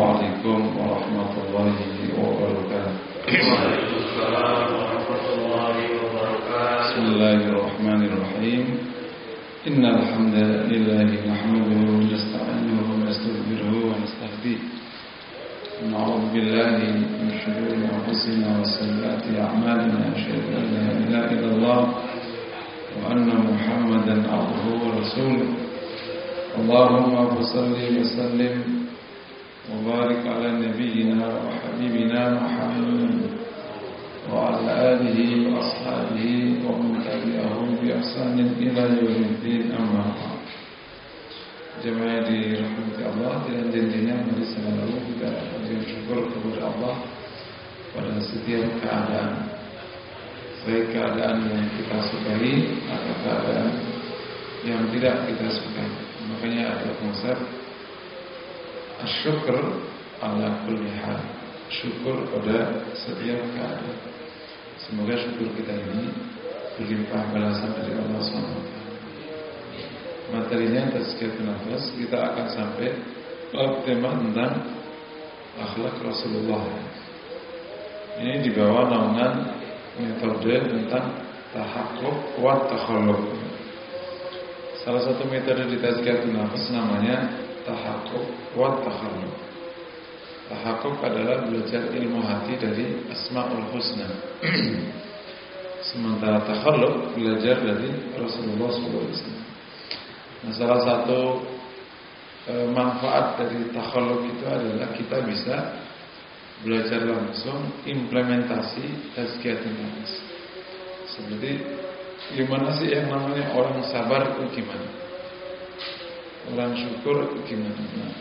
Assalamualaikum warahmatullahi wabarakatuh. Waalaikumsalam warahmatullahi wabarakatuh. Bismillahirrahmanirrahim. Innal hamdalillahi nahmaduhu wa nasta'inuhu wa nastaghfiruhu wa nastahdihi. Na'udzu billahi min shururi anfusina wa sayyiati a'malina. Asyhadu an la ilaha illallah wa anna Muhammadan 'abduhu wa rasuluh. Allahumma shalli wa sallim wa barik ala nabiyyina wa habibina Muhammad wa ala alihi wa ashabihi wa man tabi'ahum bi ihsanin ila yaumiddin, amma ba'd. Jemaah dirahmati Allah, dan intinya mari selalu kita bersyukur kepada Allah pada setiap keadaan, baik keadaan yang kita sukai atau keadaan yang tidak kita sukai. Makanya ada konsep asyukur ala kulli hal, syukur pada setiap keadaan. Semoga syukur kita ini berlimpah balasan dari Allah SWT. Materinya tazkiyatun nafas, kita akan sampai pada tema tentang akhlak Rasulullah. Ini di bawah naungan metode tentang tahaqquq wa takhalluq. Salah satu metode di tazkiyatun nafas namanya tahaqquq wa takhalluq. Tahaqquq adalah belajar ilmu hati dari Asmaul Husna. Sementara takhalluq belajar dari Rasulullah SAW. Nah, salah satu manfaat dari takhalluq itu adalah kita bisa belajar langsung implementasi tazkiyatun nafas. Seperti gimana sih yang namanya orang sabar itu gimana, orang syukur itu gimana. Nah,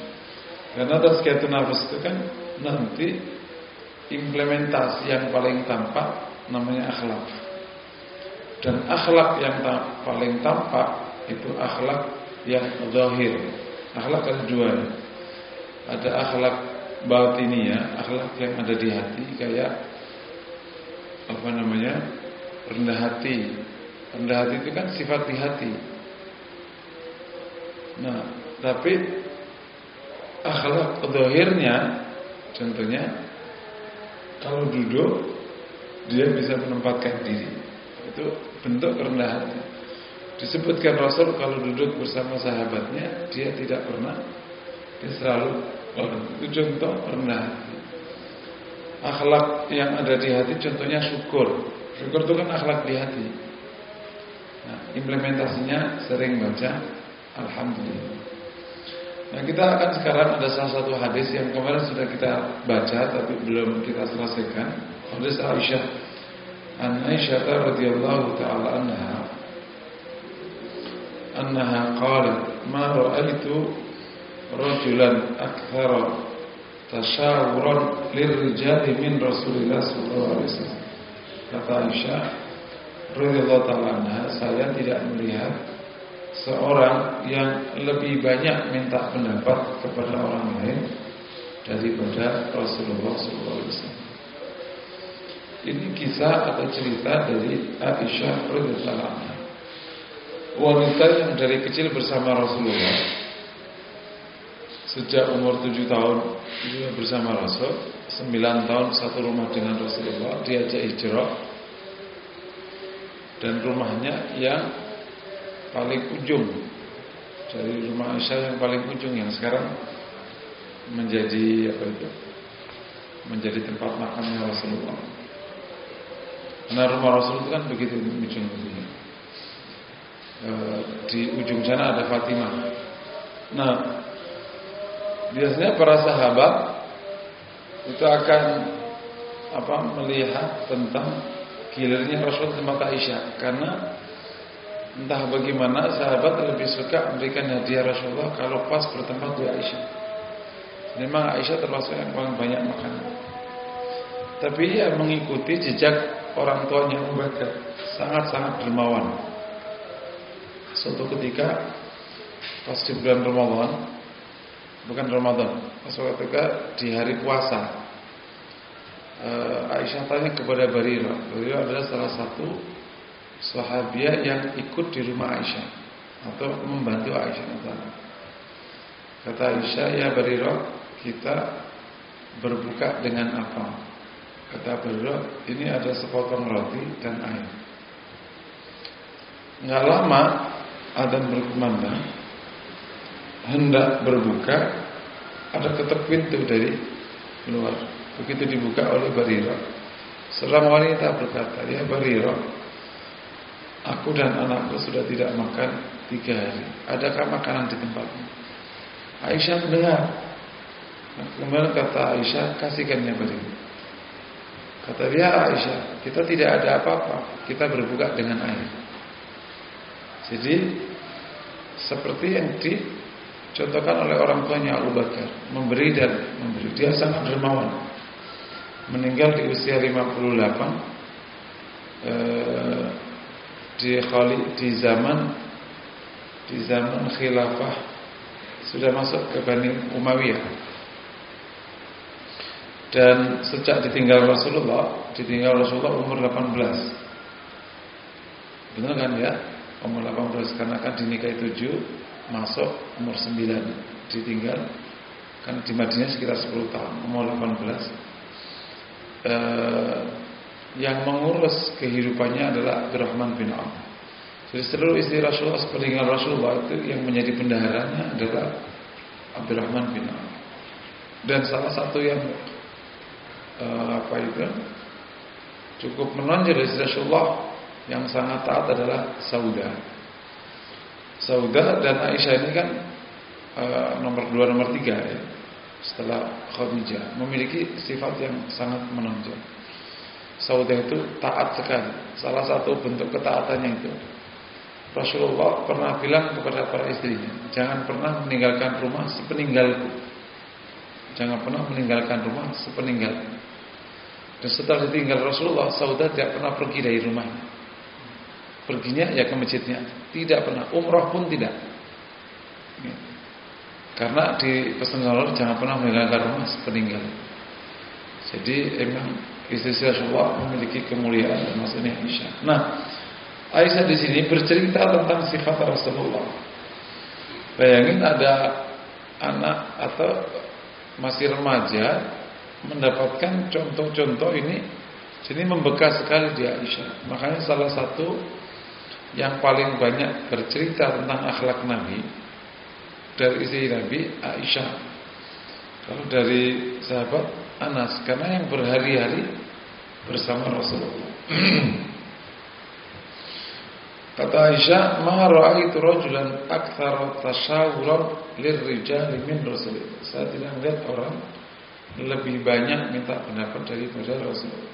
karena tazkiyatun nafas itu kan nanti implementasi yang paling tampak namanya akhlak. Dan akhlak yang paling tampak itu akhlak yang zahir. Akhlak ada dua. Ada akhlak batiniyah, akhlak yang ada di hati, kayak rendah hati. Rendah hati itu kan sifat di hati. Nah, tapi akhlak zahirnya, contohnya kalau duduk dia bisa menempatkan diri. Itu bentuk kerendahan. Disebutkan Rasul kalau duduk bersama sahabatnya dia tidak pernah, dia selalu, itu contoh rendah hati. Akhlak yang ada di hati contohnya syukur. Syukur itu kan akhlak di hati. Nah, implementasinya sering baca Alhamdulillah. Nah, kita akan sekarang ada salah satu hadis yang kemarin sudah kita baca tapi belum kita selesaikan. Hadis Aisyah. An Aisyah radhiyallahu taala annaha qalat ma ra'aitu rajulan akthara tashawuran lirrijali min Rasulillah sallallahu alaihi wasallam. Kata Aisyah radhiyallahu ta'ala anha, saya tidak melihat seorang yang lebih banyak minta pendapat kepada orang lain daripada Rasulullah sallallahu alaihi wasallam. Ini kisah atau cerita dari Aisyah radhiyallahu anha. Wanita yang dari kecil bersama Rasulullah, sejak umur 7 tahun dia bersama Rasul, 9 tahun satu rumah dengan Rasulullah, diajak hijrah, dan rumahnya yang paling ujung dari rumah Aisyah, yang paling ujung, yang sekarang menjadi menjadi tempat makamnya Rasulullah. Karena rumah Rasul itu kan begitu ujung begini. Di ujung sana ada Fatimah. Nah, biasanya para sahabat itu akan melihat tentang gilirnya Rasul tempat Aisyah, karena entah bagaimana sahabat lebih suka memberikan hadiah Rasulullah kalau pas bertempat di Aisyah. Memang Aisyah termasuk yang paling banyak makan. Tapi ia mengikuti jejak orang tuanya Abu Bakar, sangat-sangat dermawan. Suatu ketika pas di bulan Ramadan, suatu ketika di hari puasa, Aisyah tanya kepada Barirah. Barirah adalah salah satu sahabiah yang ikut di rumah Aisyah atau membantu Aisyah. Kata Aisyah, ya Barirah, kita berbuka dengan apa? Kata beliau, ini ada sepotong roti dan air. Nggak lama adzan berkumandang, hendak berbuka, ada ketuk pintu dari luar. Begitu dibuka oleh Barirah, seorang wanita berkata, ya Barirah, aku dan anakku sudah tidak makan 3 hari. Adakah makanan di tempatmu? Aisyah mendengar. Kemudian kata Aisyah, kasihkannya Barirah. Kata dia, Aisyah, kita tidak ada apa-apa, kita berbuka dengan air. Jadi seperti yang dicontohkan oleh orang tuanya Abu Bakar, memberi dan memberi. Dia sangat dermawan. Meninggal di usia 58 di zaman khilafah, sudah masuk ke Bani Umayyah. Dan sejak ditinggal Rasulullah umur 18. Benar kan ya? Umur 18, karena kan dinikahi 7, masuk umur 9, ditinggal. Kan di Madinah sekitar 10 tahun, umur 18. Yang mengurus kehidupannya adalah Abdurrahman bin Auf. Jadi seluruh istri Rasulullah sepeninggal Rasulullah itu yang menjadi bendaharanya adalah Abdurrahman bin Auf. Dan salah satu yang cukup menonjol istri Rasulullah yang sangat taat adalah Sauda dan Aisyah ini kan nomor 2, nomor 3 ya, setelah Khadijah, memiliki sifat yang sangat menonjol. Sauda itu taat sekali. Salah satu bentuk ketaatannya itu, Rasulullah pernah bilang kepada para istrinya, jangan pernah meninggalkan rumah sepeninggalku. Jangan pernah meninggalkan rumah sepeninggalku. Dan setelah ditinggal Rasulullah, Sauda tidak pernah pergi dari rumahnya. Perginya ya ke masjidnya, tidak pernah. Umrah pun tidak. Karena di pesan Rasulullah, jangan pernah meninggalkan rumah sepeninggal. Jadi emang istri Rasulullah memiliki kemuliaan dan maksudnya Aisyah. Nah, Aisyah di sini bercerita tentang sifat Rasulullah. Bayangin ada anak atau masih remaja mendapatkan contoh-contoh ini, jadi membekas sekali di Aisyah. Makanya salah satu yang paling banyak bercerita tentang akhlak Nabi dari istri Nabi, Aisyah. Kalau dari sahabat, Anas, karena yang berhari-hari bersama Rasulullah. Kata Aisyah, ma ra'aitu rajulan aktsara tashawuran lirrijali min Rasulillah. Saya tidak melihat orang lebih banyak minta pendapat daripada Rasulullah.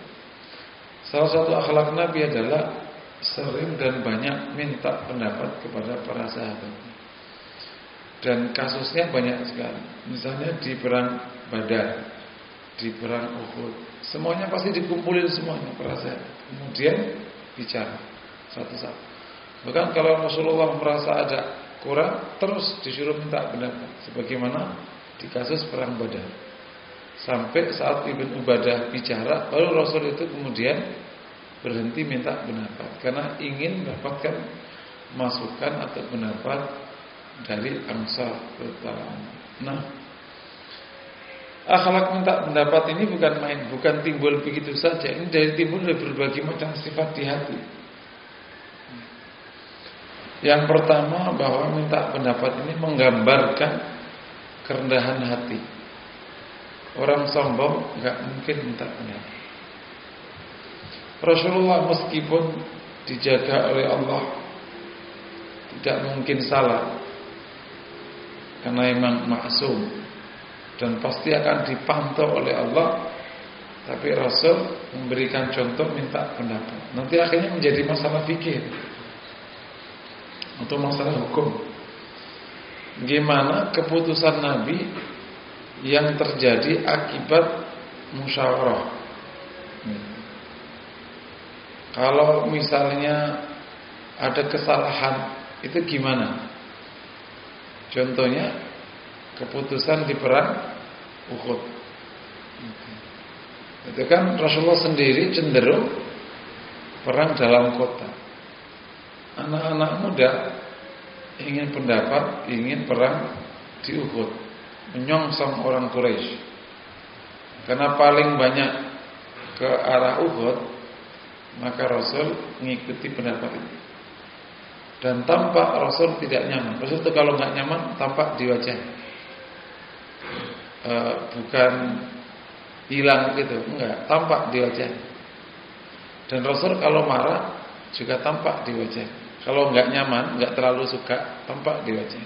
Salah satu akhlak Nabi adalah sering dan banyak minta pendapat kepada para sahabat. Dan kasusnya banyak sekali. Misalnya di perang Badar, di perang Uhud, semuanya pasti dikumpulin semuanya para sahabat. Kemudian bicara satu-satu. Bahkan kalau Rasulullah merasa ada kurang, terus disuruh minta pendapat. Sebagaimana di kasus perang Badar. Sampai saat Ibn Ubadah bicara, lalu Rasul itu kemudian berhenti minta pendapat karena ingin mendapatkan masukan atau pendapat dari Ansar terutama. Nah, akhlak minta pendapat ini bukan main, bukan timbul begitu saja. Ini dari timbul dari berbagai macam sifat di hati. Yang pertama, bahwa minta pendapat ini menggambarkan kerendahan hati. Orang sombong enggak mungkin minta pendapat. Rasulullah meskipun dijaga oleh Allah tidak mungkin salah, karena memang maksum dan pasti akan dipantau oleh Allah. Tapi Rasul memberikan contoh minta pendapat. Nanti akhirnya menjadi masalah fikih atau masalah hukum. Gimana keputusan Nabi yang terjadi akibat musyawarah? Kalau misalnya ada kesalahan, itu gimana? Contohnya keputusan di perang Uhud. Itu kan Rasulullah sendiri cenderung perang dalam kota. Anak-anak muda ingin pendapat, ingin perang di Uhud, menyongsong orang Quraisy. Karena paling banyak ke arah Uhud, maka Rasul mengikuti pendapat itu. Dan tampak Rasul tidak nyaman. Rasul itu kalau nggak nyaman tampak di wajah. Bukan hilang gitu, enggak, tampak di wajah. Dan Rasul kalau marah juga tampak di wajah. Kalau nggak nyaman, nggak terlalu suka, tampak di wajah.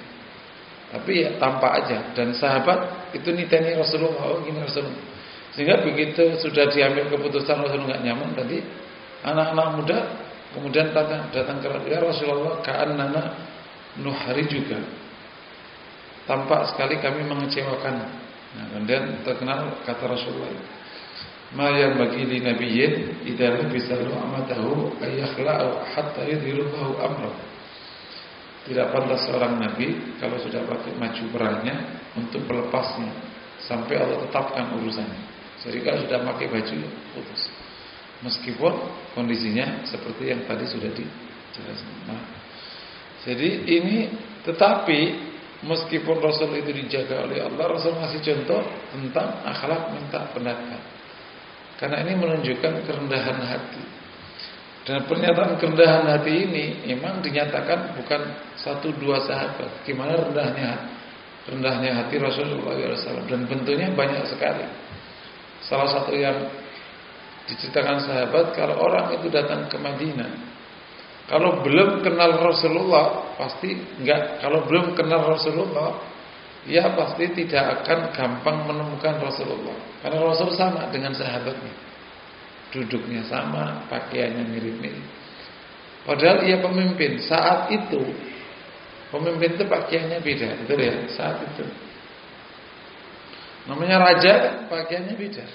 Tapi ya tampak aja. Dan sahabat itu niteni Rasulullah, oh gini Rasulullah. Sehingga begitu sudah diambil keputusan Rasul nggak nyaman, tadi anak-anak muda kemudian datang ke Rasulullah, ka'annana nuhari juga. Tampak sekali kami mengecewakan. Nah, kemudian terkenal kata Rasulullah, ma yanbaghi li nabiyyin idza labisa amatahu ayakhla'u hatta yudhiruhu amra. Tidak pantas seorang nabi kalau sudah pakai baju perangnya untuk melepasnya sampai Allah tetapkan urusannya. Jadi kalau sudah pakai baju putus. Meskipun kondisinya seperti yang tadi sudah dijelaskan. Nah, jadi ini tetapi meskipun Rasul itu dijaga oleh Allah, Rasul ngasih contoh tentang akhlak minta pendapat. Karena ini menunjukkan kerendahan hati. Dan pernyataan kerendahan hati ini memang dinyatakan bukan 1-2 sahabat. Gimana rendahnya hati Rasulullah SAW. Dan bentuknya banyak sekali. Salah satu yang diceritakan sahabat, kalau orang itu datang ke Madinah, kalau belum kenal Rasulullah, pasti enggak. Kalau belum kenal Rasulullah, ya pasti tidak akan gampang menemukan Rasulullah. Karena Rasul sama dengan sahabatnya, duduknya sama, pakaiannya mirip-mirip. Padahal ia pemimpin. Saat itu pemimpin itu pakaiannya beda, betul ya? Saat itu namanya raja, pakaiannya beda.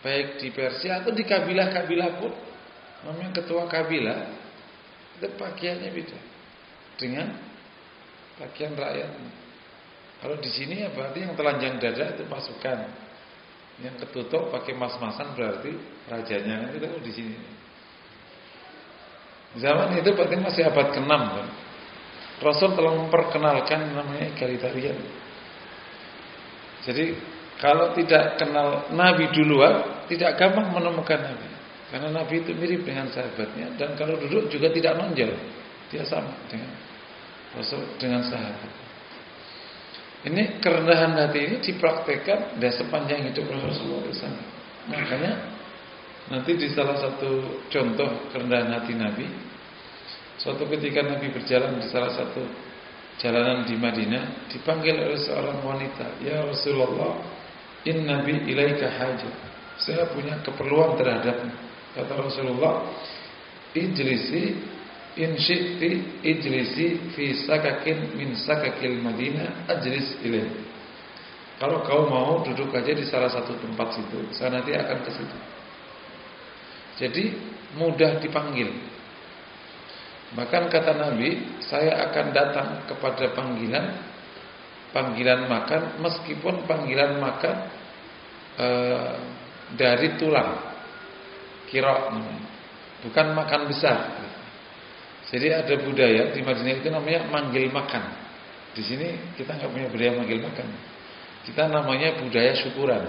Baik di Persia atau di kabilah-kabilah pun, namanya ketua kabilah, itu pakaiannya beda dengan pakaian rakyat. Kalau di sini ya berarti yang telanjang dada itu pasukan, yang ketutup pakai mas-masan berarti rajanya. Kan itu di sini. Zaman itu berarti masih abad ke-6 kan. Rasul telah memperkenalkan namanya egalitarian. Jadi kalau tidak kenal Nabi duluan, tidak gampang menemukan Nabi. Karena Nabi itu mirip dengan sahabatnya. Dan kalau duduk juga tidak nonjol. Dia sama dengan Rasul, dengan sahabat. Ini kerendahan hati ini dipraktekkan dari sepanjang hidup Rasulullah SAW. Makanya nanti di salah satu contoh kerendahan hati Nabi, suatu ketika Nabi berjalan di salah satu jalanan di Madinah, dipanggil oleh seorang wanita, "Ya Rasulullah, inna bi ilaika hajat." Saya punya keperluan terhadapmu. Kata Rasulullah, "Ijlisi in syi'ti ijlisi fi sakakin min sakakil Madinah ajlis ilaih." Kalau kau mau duduk aja di salah satu tempat situ, saya nanti akan ke situ. Jadi mudah dipanggil. Bahkan kata Nabi, saya akan datang kepada panggilan makan, meskipun panggilan makan dari tulang. Kira, bukan makan besar. Jadi ada budaya di Madinah itu namanya manggil makan. Di sini kita nggak punya budaya manggil makan. Kita namanya budaya syukuran.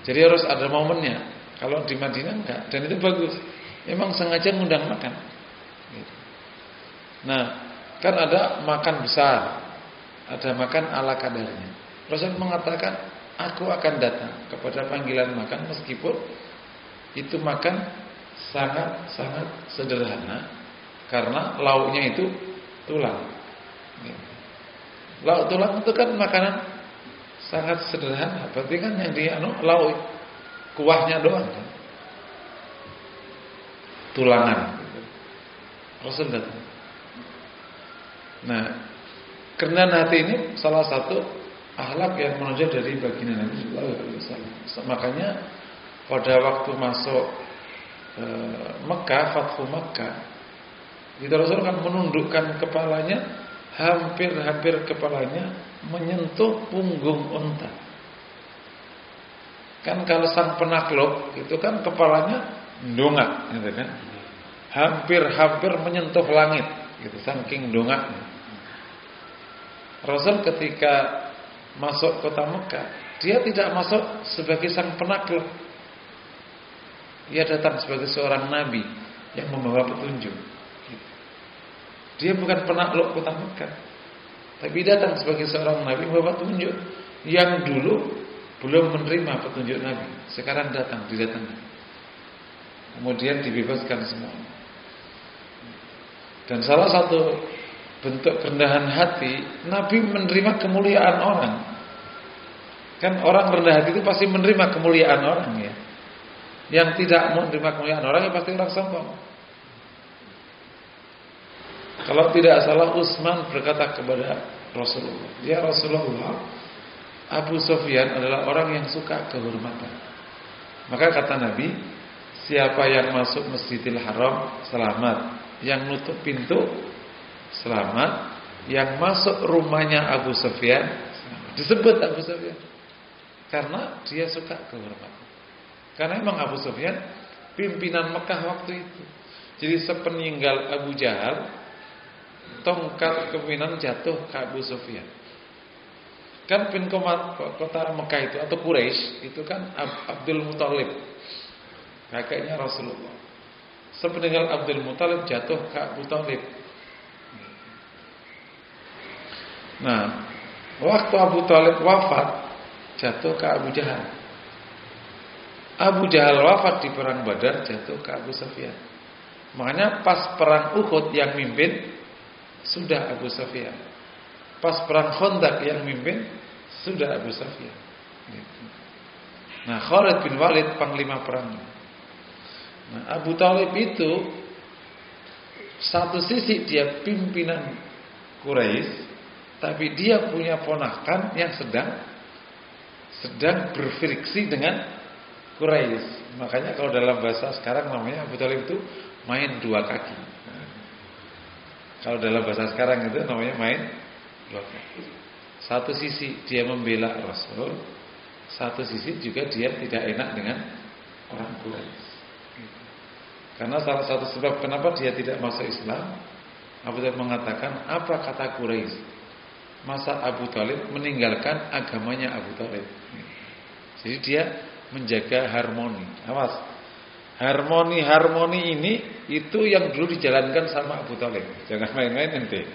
Jadi harus ada momennya. Kalau di Madinah enggak, dan itu bagus. Memang sengaja ngundang makan. Nah, kan ada makan besar, ada makan ala kadarnya. Rasul mengatakan, aku akan datang kepada panggilan makan meskipun itu makan sangat-sangat sederhana, karena lauknya itu tulang. Lauk tulang itu kan makanan sangat sederhana. Berarti kan yang di lauk kuahnya doang kan? Tulangan. Rasul datang. Nah, kerendahan hati ini salah satu akhlak yang menonjol dari baginda Nabi sallallahu alaihi wasallam. Makanya pada waktu masuk Mekah, Fathu Mekah, itu Rasul kan menundukkan kepalanya, hampir kepalanya menyentuh punggung unta. Kan kalau sang penakluk itu kan kepalanya ndongak, gitu kan? Hampir menyentuh langit, gitu, saking ndongaknya. Rasul ketika masuk kota Mekah, Dia tidak masuk sebagai sang penakluk. Dia datang sebagai seorang nabi yang membawa petunjuk. Dia bukan penakluk kota Mekah, tapi datang sebagai seorang nabi membawa petunjuk yang dulu belum menerima petunjuk nabi. Sekarang datang, didatangkan. Kemudian dibebaskan semua. Dan salah satu bentuk kerendahan hati, Nabi menerima kemuliaan orang. Kan orang rendah hati itu pasti menerima kemuliaan orang ya. Yang tidak menerima kemuliaan orang ya pasti orang sombong. Kalau tidak salah Utsman berkata kepada Rasulullah, "Ya Rasulullah, Abu Sufyan adalah orang yang suka kehormatan." Maka kata Nabi, siapa yang masuk Masjidil Haram selamat, yang nutup pintu selamat, yang masuk rumahnya Abu Sufyan selamat. Disebut Abu Sufyan karena dia suka kehormatan. Karena memang Abu Sufyan pimpinan Mekah waktu itu. Jadi sepeninggal Abu Jahal, tongkat kepemimpinan jatuh ke Abu Sufyan. Kan kota Mekah itu atau Quraisy itu kan Abdul Muthalib, kakeknya Rasulullah. Sepeninggal Abdul Muthalib jatuh ke Abu Thalib. Nah, waktu Abu Thalib wafat, jatuh ke Abu Jahal. Abu Jahal wafat di perang Badar, jatuh ke Abu Sufyan. Makanya pas perang Uhud yang mimpin sudah Abu Sufyan. Pas perang Khandaq yang mimpin sudah Abu Sufyan. Nah, Khalid bin Walid panglima perang. Nah, Abu Thalib itu satu sisi dia pimpinan Quraisy, tapi dia punya ponakan yang sedang berfriksi dengan Quraisy. Makanya kalau dalam bahasa sekarang namanya Abu Thalib itu main dua kaki. Kalau dalam bahasa sekarang itu namanya main dua kaki. Satu sisi dia membela Rasul, satu sisi juga dia tidak enak dengan orang Quraisy. Karena salah satu sebab kenapa dia tidak masuk Islam, Abu Thalib mengatakan, apa kata Quraisy? Masa Abu Thalib meninggalkan agamanya Abu Thalib. Jadi dia menjaga harmoni. Awas, harmoni ini itu yang dulu dijalankan sama Abu Thalib. Jangan main-main ente.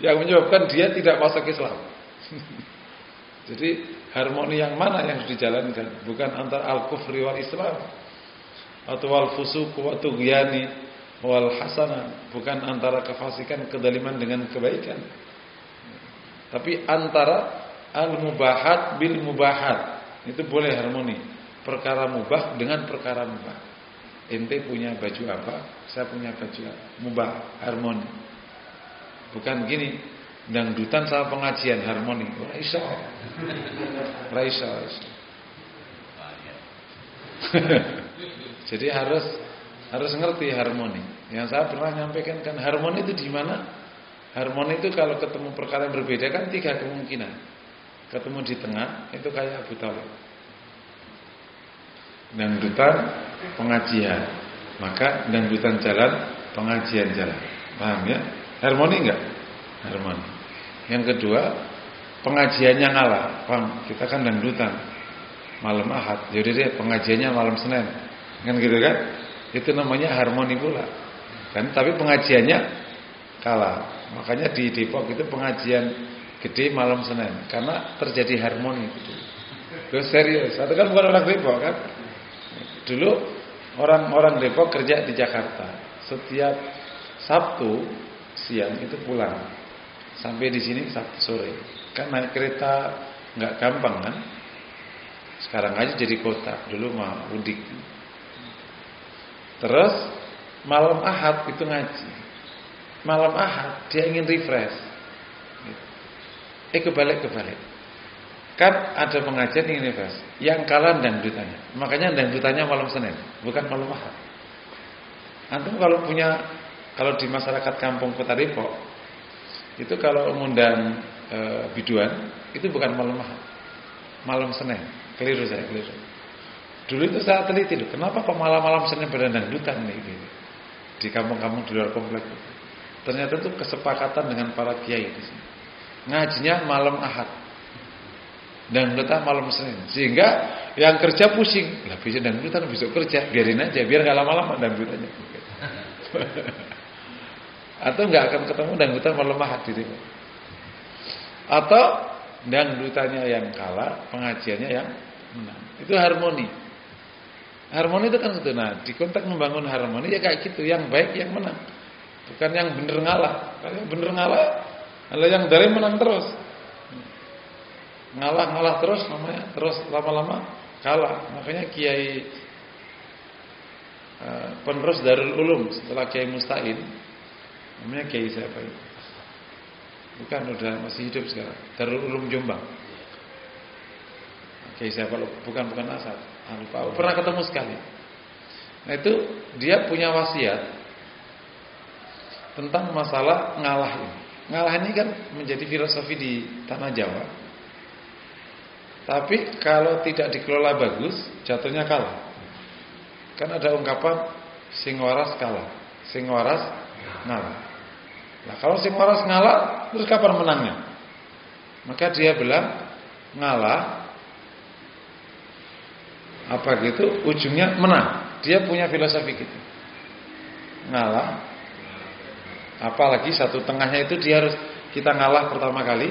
Yang menyebabkan dia tidak masuk Islam. Jadi harmoni yang mana yang harus dijalankan? Bukan antara al-kufri wal Islam atau wal fusuq wa tughyani wal hasanah, bukan antara kefasikan kedaliman dengan kebaikan. Tapi antara al-mubahat bil mubahat. Itu boleh harmoni. Perkara mubah dengan perkara mubah. Ente punya baju apa, saya punya baju apa. Mubah, harmoni. Bukan gini, dangdutan sama pengajian harmoni. Raisa. Jadi harus ngerti harmoni. Yang saya pernah nyampaikan kan harmoni itu di mana? Harmoni itu kalau ketemu perkara yang berbeda kan tiga kemungkinan. Ketemu di tengah itu kayak Abu Thalib. Dangdutan pengajian, maka dangdutan jalan, pengajian jalan. Paham ya? Harmoni enggak? Harmoni. Yang kedua, pengajiannya ngalah. Paham? Kita kan dangdutan malam Ahad. Jadi deh pengajiannya malam Senin. Kan gitu kan? Itu namanya harmoni pula. Kan tapi pengajiannya kalah. Makanya di Depok itu pengajian gede malam Senin karena terjadi harmoni gitu. Loh serius, atau kan bukan orang Depok kan? Dulu orang-orang Depok kerja di Jakarta. Setiap Sabtu siang itu pulang. Sampai di sini Sabtu sore. Kan naik kereta enggak gampang kan? Sekarang aja jadi kota, dulu mah mudik. Terus malam Ahad itu ngaji. Malam Ahad dia ingin refresh. Kebalik. Kan ada pengajian ini Mas, yang kalah dangdutannya. Makanya dangdutannya malam Senin, bukan malam Ahad. Antum kalau di masyarakat kampung Kota Depok, itu kalau mengundang biduan, itu bukan malam Ahad. Malam Senin. Keliru. Dulu itu saya teliti loh, kenapa kok malam-malam Senin pada dangdutan nih gitu. Di kampung-kampung di luar komplek. Ternyata itu kesepakatan dengan para kiai di sini. Ngajinya malam Ahad. dangdutan malam Senin. Sehingga yang kerja pusing. Lah bisa dangdutan besok kerja, biarin aja biar enggak lama-lama dangdutannya. Atau enggak akan ketemu dangdutan malam Ahad gitu. Atau dangdutannya yang kalah, pengajiannya yang menang. Itu harmoni. Harmoni itu kan gitu. Nah, di konteks membangun harmoni ya kayak gitu, yang baik yang menang. Bukan yang bener ngalah. Kalau yang bener ngalah, kalau yang dari menang terus. Ngalah terus namanya, terus lama-lama kalah. Makanya Kiai penerus Darul Ulum setelah Kiai Musta'in, namanya Kiai siapa itu? Bukan, udah masih hidup sekarang. Darul Ulum Jombang. Kiai siapa? Bukan Asad. Lupa. Pernah ketemu sekali. Nah itu dia punya wasiat tentang masalah ngalah ini. Ngalah ini kan menjadi filosofi di tanah Jawa. Tapi kalau tidak dikelola bagus, jatuhnya kalah. Kan ada ungkapan sing waras kalah, sing waras ngalah. Nah kalau sing waras ngalah, terus kapan menangnya? Maka dia bilang ngalah apa gitu, ujungnya menang. Dia punya filosofi gitu. Ngalah, apalagi satu tengahnya itu dia harus kita ngalah pertama kali,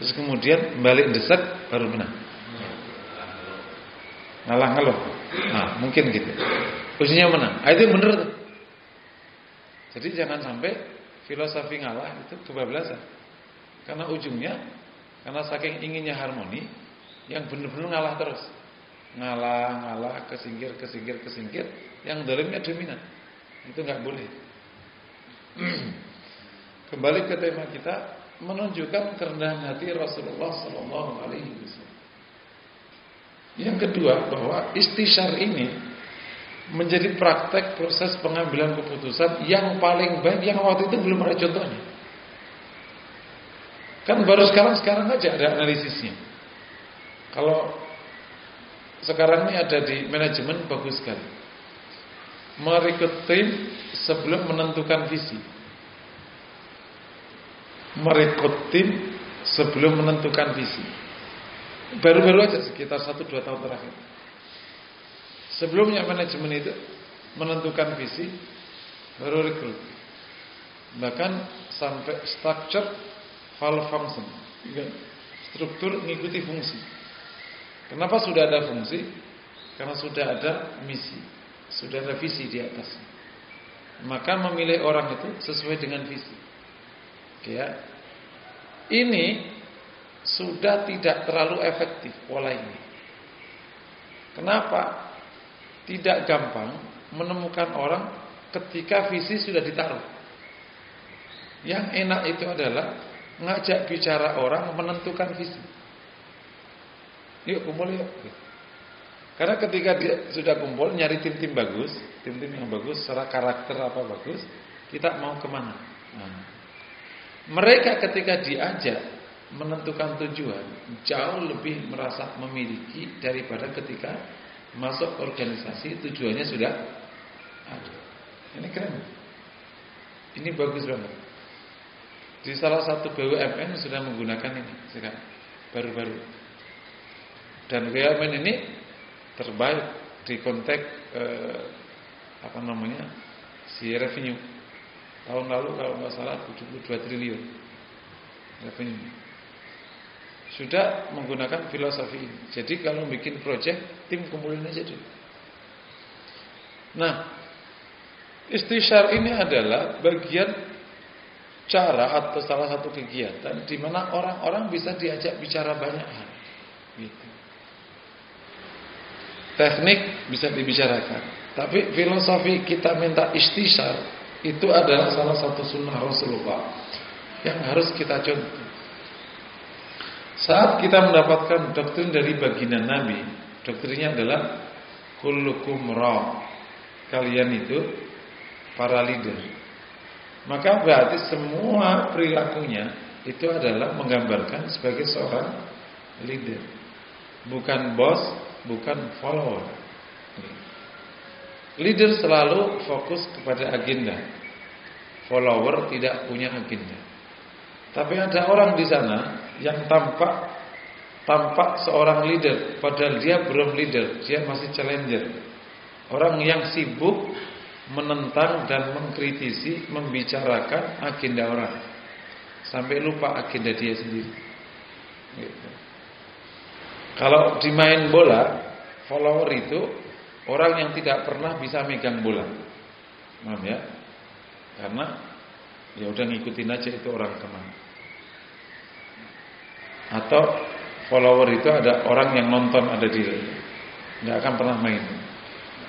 terus kemudian balik desak baru menang. Ngalah ngeluh. Nah, mungkin gitu. Ujungnya menang. Itu yang benar tuh. Jadi jangan sampai filosofi ngalah itu kebablasan. Karena ujungnya, karena saking inginnya harmoni, yang benar-benar ngalah terus. Ngalah, kesingkir, yang dalamnya dominan. Itu enggak boleh. Kembali ke tema kita, menunjukkan kerendahan hati Rasulullah sallallahu alaihi wasallam. Yang kedua, bahwa istisyar ini menjadi praktek proses pengambilan keputusan yang paling baik yang waktu itu belum ada contohnya. Kan baru sekarang aja ada analisisnya. Kalau sekarang ini ada di manajemen bagus sekali. Merekrut tim sebelum menentukan visi. Merekrut tim sebelum menentukan visi. Baru-baru aja sekitar 1-2 tahun terakhir. Sebelumnya manajemen itu menentukan visi, baru rekrut. Bahkan sampai structure value function, struktur mengikuti fungsi. Kenapa sudah ada fungsi? Karena sudah ada misi, sudah ada visi di atas. Maka memilih orang itu sesuai dengan visi. Ya, ini sudah tidak terlalu efektif pola ini. Kenapa? Tidak gampang menemukan orang ketika visi sudah ditaruh. Yang enak itu adalah ngajak bicara orang menentukan visi. Yuk kumpul yuk. Karena ketika dia sudah kumpul nyari tim-tim bagus, tim-tim yang bagus secara karakter apa bagus, kita mau kemana? Nah, mereka ketika diajak menentukan tujuan jauh lebih merasa memiliki daripada ketika masuk organisasi tujuannya sudah ada. Ini keren. Ini bagus banget. Di salah satu BUMN sudah menggunakan ini sekarang baru-baru. Dan BUMN ini terbaik di konteks si revenue. Tahun lalu kalau nggak salah 72 triliun revenue. Sudah menggunakan filosofi ini. Jadi kalau bikin project, tim kumpulin aja dulu. Nah, istisyar ini adalah bagian cara atau salah satu kegiatan di mana orang-orang bisa diajak bicara banyak hal. Gitu. Teknik bisa dibicarakan, tapi filosofi kita minta istisyar itu adalah salah satu sunnah Rasulullah yang harus kita contoh. Saat kita mendapatkan doktrin dari baginda Nabi, doktrinnya adalah kullukum ra', kalian itu para leader. Maka berarti semua perilakunya itu adalah menggambarkan sebagai seorang leader, bukan bos, bukan follower. Leader selalu fokus kepada agenda, follower tidak punya agenda. Tapi ada orang di sana yang tampak tampak seorang leader, padahal dia belum leader, dia masih challenger. Orang yang sibuk menentang dan mengkritisi, membicarakan agenda orang, sampai lupa agenda dia sendiri. Gitu. Kalau di main bola, follower itu orang yang tidak pernah bisa megang bola. Paham ya? Karena ya udah ngikutin aja itu orang kemana. Atau follower itu ada orang yang nonton ada di, nggak akan pernah main.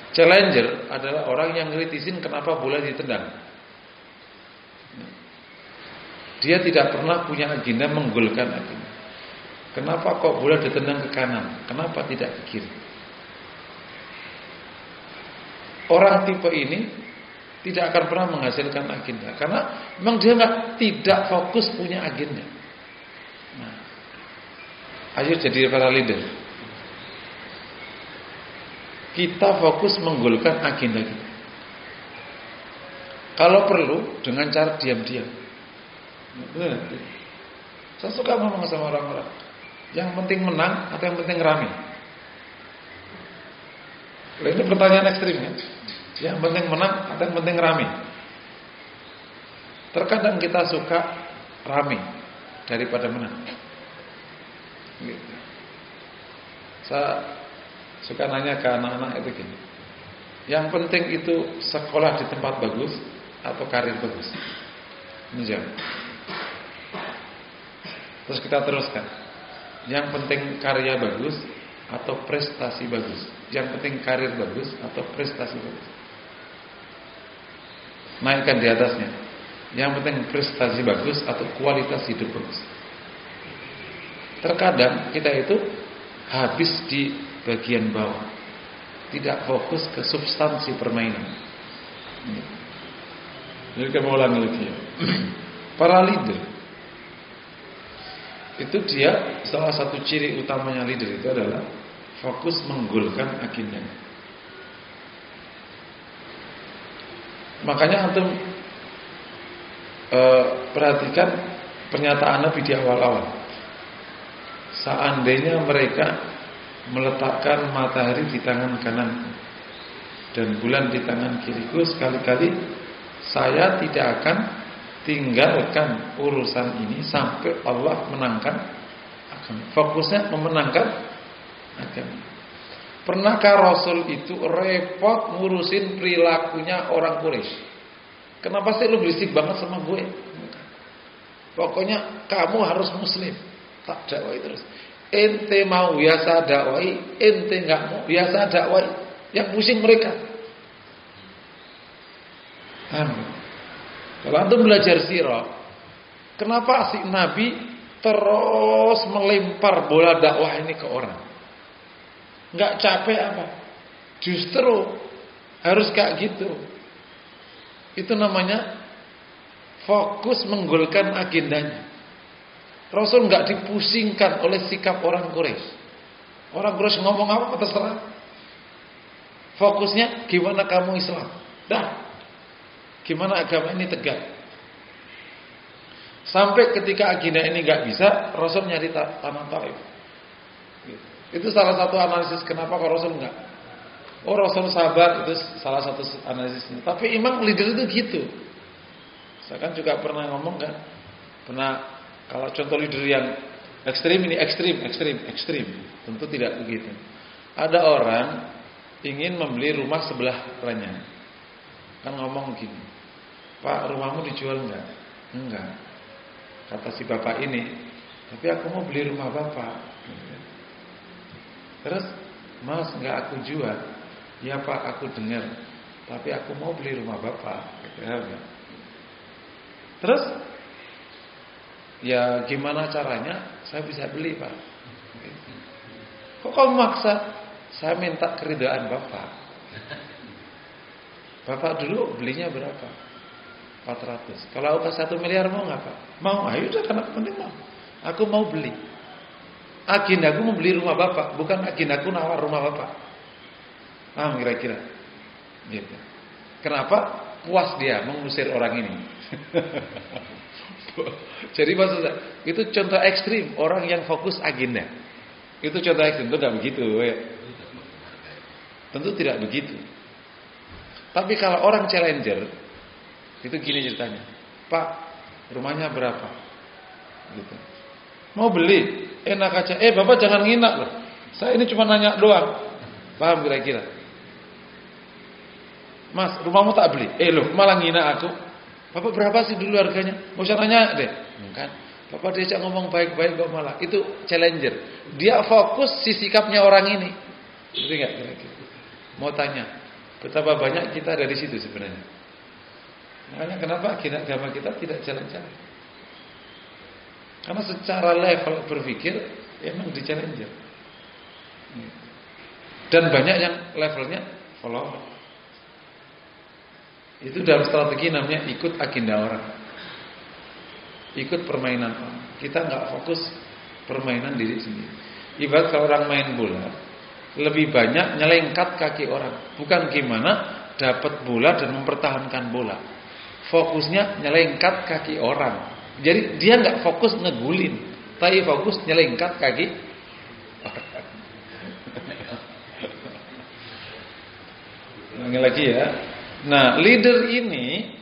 Challenger adalah orang yang kritisin kenapa bola ditendang. Dia tidak pernah punya agenda menggolkan agenda. Kenapa kok bola ditendang ke kanan? Kenapa tidak ke kiri? Orang tipe ini tidak akan pernah menghasilkan agenda karena memang dia tidak fokus punya agenda. Nah, ayo jadi para leader. Kita fokus menggolkan agenda kita. Kalau perlu dengan cara diam-diam. Saya suka ngomong sama orang-orang, yang penting menang atau yang penting rame? Ini pertanyaan ekstrim kan? Yang penting menang atau yang penting rame? Terkadang kita suka rame daripada menang. Gitu. Saya suka nanya ke anak-anak itu gini, yang penting itu sekolah di tempat bagus atau karir bagus? Ini jawab. Terus kita teruskan, yang penting karya bagus atau prestasi bagus? Yang penting karir bagus atau prestasi bagus? Naikkan di atasnya, yang penting prestasi bagus atau kualitas hidup bagus? Terkadang kita itu habis di bagian bawah, tidak fokus ke substansi permainan. Jadi kita ulang lagi ya. Para leader itu dia, salah satu ciri utamanya leader itu adalah fokus menggolkan agenda. Makanya antum perhatikan pernyataan Nabi di awal-awal. Seandainya mereka meletakkan matahari di tangan kanan dan bulan di tangan kiriku, sekali-kali saya tidak akan tinggalkan urusan ini sampai Allah menangkan agama. Fokusnya memenangkan agama. Pernahkah Rasul itu repot ngurusin perilakunya orang Quraisy? Kenapa sih lu berisik banget sama gue? Pokoknya kamu harus muslim, tak dakwai terus. Ente mau biasa dakwai, ente nggak mau biasa dakwai, yang pusing mereka. Kalau antum belajar sirah, kenapa si Nabi terus melempar bola dakwah ini ke orang? Nggak capek apa? Justru harus kayak gitu. Itu namanya fokus menggolkan agendanya. Rasul nggak dipusingkan oleh sikap orang Quraisy. Orang Quraisy ngomong apa terserah. Fokusnya gimana kamu Islam. Dah. Gimana agama ini tegak. Sampai ketika agenda ini nggak bisa, Rasul nyari tanah Taif. Itu salah satu analisis kenapa kok Rasul nggak. Oh, Rasul sabar, itu salah satu analisisnya. Tapi emang leader itu gitu. Saya kan juga pernah ngomong kan, kalau contoh leader yang ekstrim ini ekstrim, tentu tidak begitu. Ada orang ingin membeli rumah sebelahnya, kan ngomong gini, Pak, rumahmu dijual enggak? Enggak. Kata si bapak ini, tapi aku mau beli rumah bapak. Terus, Mas, enggak aku jual. Ya Pak, aku dengar, tapi aku mau beli rumah bapak. Terus, ya gimana caranya saya bisa beli Pak? Kok kamu maksa? Saya minta keridhaan Bapak. Bapak dulu belinya berapa? 400. Kalau aku 1 miliar mau nggak Pak? Mau. Ayo udah, karena penting mau. Aku mau beli. Agendaku membeli rumah Bapak, bukan agendaku nawar rumah Bapak. Paham kira-kira? Gitu. Kenapa? Puas dia mengusir orang ini. Jadi maksudnya itu contoh ekstrim orang yang fokus agenda. Itu contoh ekstrim, itu nggak begitu. Ya. Tentu tidak begitu. Tapi kalau orang challenger, itu gini ceritanya. Pak, rumahnya berapa? Gitu. Mau beli? Enak aja. Bapak jangan nginak loh. Saya ini cuma nanya doang. Paham kira-kira? Mas, rumahmu tak beli? Loh, malah ngina aku. Bapak berapa sih dulu harganya? Mau usah nanya deh. Kan? Bapak diajak ngomong baik-baik kok malah. Itu challenger. Dia fokus si sikapnya orang ini. Ngerti enggak kira-kira? Mau tanya, betapa banyak kita dari situ sebenarnya. Makanya kenapa agama kita tidak jalan-jalan? Karena secara level berpikir emang di challenger. Dan banyak yang levelnya follow. Itu dalam strategi namanya ikut agenda orang, ikut permainan orang. Kita nggak fokus permainan diri sendiri. Ibarat kalau orang main bola, lebih banyak nyelengkat kaki orang, bukan gimana dapat bola dan mempertahankan bola. Fokusnya nyelengkat kaki orang. Jadi dia nggak fokus ngegulin, tapi fokus nyelengkat kaki orang. Lagi ya. Nah, leader ini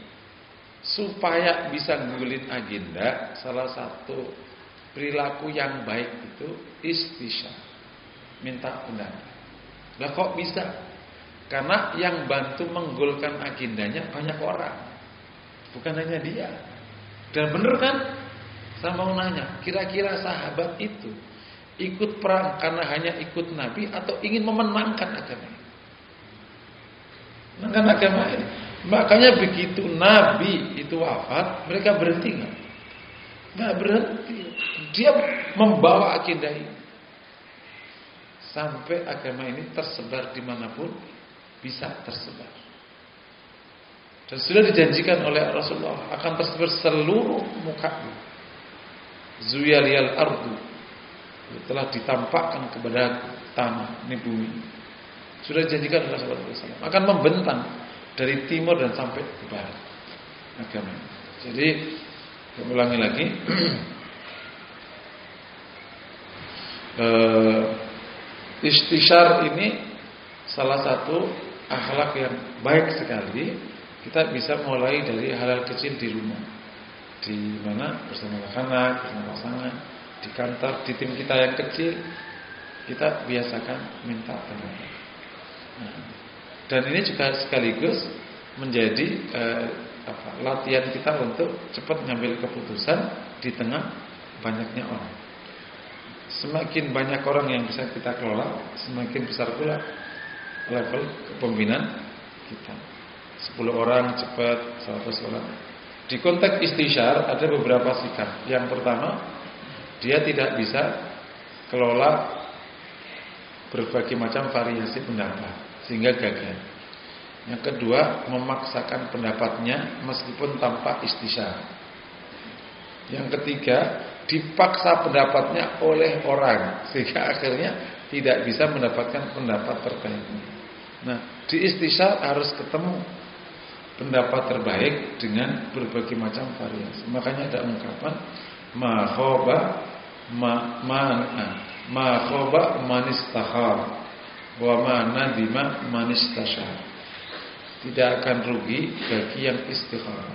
supaya bisa ngegulin agenda, salah satu perilaku yang baik itu istisyarah, minta pendapat. Lah kok bisa? Karena yang bantu menggolkan agendanya banyak orang, bukan hanya dia. Dan bener kan? Saya mau nanya, kira-kira sahabat itu ikut perang karena hanya ikut Nabi atau ingin memenangkan agama? Menangkan agama ini. Makanya begitu Nabi itu wafat, mereka berhenti nggak? Nggak berhenti. Dia membawa agenda ini sampai agama ini tersebar dimanapun bisa tersebar. Dan sudah dijanjikan oleh Rasulullah akan tersebar seluruh muka bumi. Zuyaliyal ardu, telah ditampakkan kepada tanah ini bumi. Sudah dijanjikan oleh Rasulullah akan membentang dari timur dan sampai ke barat agama. Jadi saya ulangi lagi, istisyar ini salah satu akhlak yang baik sekali. Kita bisa mulai dari hal-hal kecil di rumah, di mana bersama anak-anak, bersama pasangan, di kantor, di tim kita yang kecil, kita biasakan minta pendapat. Dan ini juga sekaligus menjadi latihan kita untuk cepat mengambil keputusan di tengah banyaknya orang. Semakin banyak orang yang bisa kita kelola, semakin besar pula level kepemimpinan kita. 10 orang cepat, 100 orang. Di konteks istisyar ada beberapa sikap. Yang pertama, dia tidak bisa kelola berbagai macam variasi pendapat sehingga gagal. Yang kedua, memaksakan pendapatnya meskipun tanpa istisyar. Yang ketiga, dipaksa pendapatnya oleh orang sehingga akhirnya tidak bisa mendapatkan pendapat terbaiknya. Nah, di istisyar harus ketemu pendapat terbaik dengan berbagai macam variasi. Makanya ada ungkapan ma khoba manistakhar wa ma nadima manistashar. Tidak akan rugi bagi yang istikharah,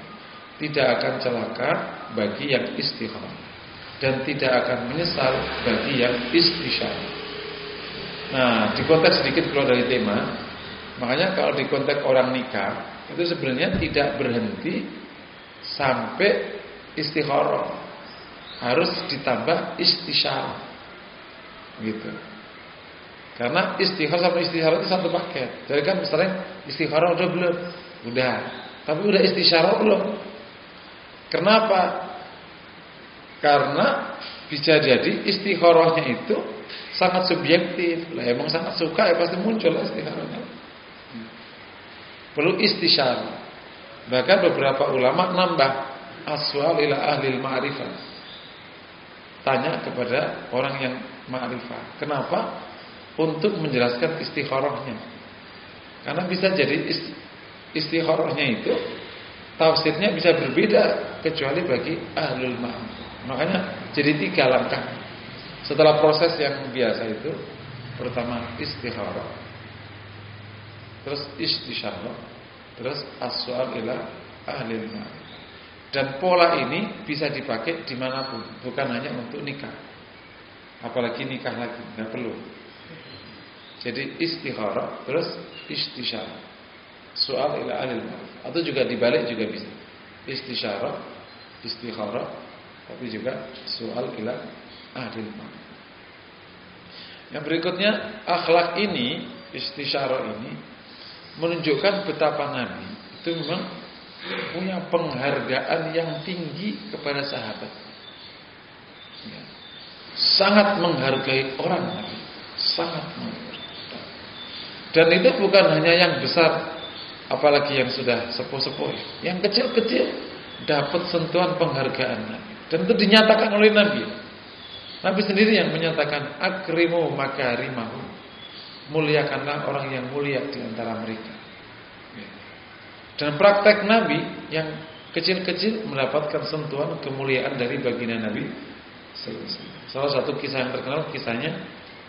tidak akan celaka bagi yang istikharah, dan tidak akan menyesal bagi yang istisyarah. Nah, di konteks sedikit keluar dari tema. Makanya kalau di konteks orang nikah itu sebenarnya tidak berhenti sampai istikharah, harus ditambah istisyarah, gitu. Karena istikharah sama istisyarah itu satu paket. Jadi kan misalnya istikharah udah belum? Udah. Tapi udah istisyarah belum? Kenapa? Karena bisa jadi istikharahnya itu sangat subjektif. Lah emang sangat suka ya pasti muncul istikharahnya. Perlu istisyarah. Bahkan beberapa ulama nambah aswal ila ahli ma'rifah. Tanya kepada orang yang ma'rifah. Kenapa? Untuk menjelaskan istikharahnya. Karena bisa jadi istikharahnya itu tafsirnya bisa berbeda kecuali bagi ahlul ma'rifah. Makanya jadi 3 langkah. Setelah proses yang biasa itu, pertama istikharah, terus istisyarah, terus as-su'al ila ahli ilmu. Dan pola ini bisa dipakai dimanapun, bukan hanya untuk nikah. Apalagi nikah lagi, nggak perlu. Jadi istikharah, terus istisyarah, su'al ila ahli ilmu. Atau juga dibalik juga bisa. Istisyarah, istikharah, tapi juga su'al ila ahli ilmu. Yang berikutnya, akhlak ini, istisyarah ini menunjukkan betapa Nabi itu memang punya penghargaan yang tinggi kepada sahabat. Ya. Sangat menghargai orang Nabi, sangat menghargai. Dan itu bukan hanya yang besar, apalagi yang sudah sepuh-sepuh. Yang kecil-kecil dapat sentuhan penghargaan Nabi. Dan itu dinyatakan oleh Nabi. Nabi sendiri yang menyatakan akrimu makarimahu, muliakanlah orang yang mulia di antara mereka. Dan praktek Nabi yang kecil-kecil mendapatkan sentuhan kemuliaan dari baginda Nabi. Salah satu kisah yang terkenal, kisahnya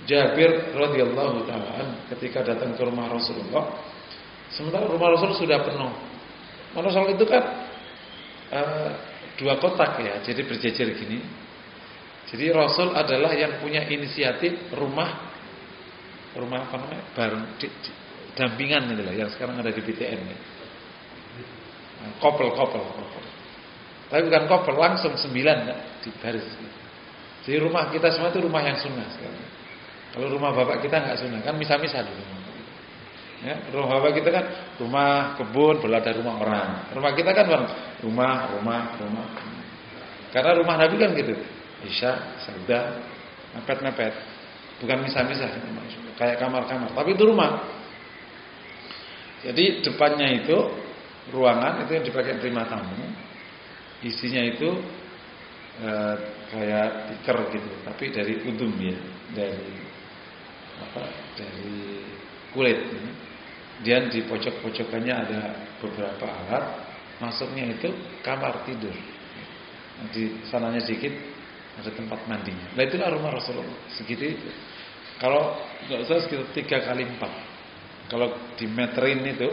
Jabir radhiyallahu taala ketika datang ke rumah Rasulullah. Sementara rumah Rasul sudah penuh. Rasul itu kan 2 kotak ya, jadi berjejer gini. Jadi Rasul adalah yang punya inisiatif rumah apa namanya? Bareng dampingan itu lah yang sekarang ada di BTN ya. Kopel. Tapi bukan kopel, langsung 9 di baris. Jadi rumah kita semua itu rumah yang sunnah sekarang. Kalau rumah bapak kita nggak sunnah, kan misah-misah dulu. Ya, rumah bapak kita kan rumah kebun, belum ada rumah orang. Rumah kita kan rumah. Karena rumah Nabi kan gitu. Isya, sauda, mepet. Bukan misah-misah, kayak kamar-kamar. Tapi itu rumah. Jadi depannya itu ruangan itu yang dipakai terima tamu. Isinya itu kayak tikar gitu, tapi dari udum ya, dari kulit. Dan di pojok-pojokannya ada beberapa alat. Masuknya itu kamar tidur. Di sananya sedikit ada tempat mandinya. Nah itulah rumah Rasulullah. Segitu itu. Kalau nggak usah sekitar 3x4. Kalau dimeterin itu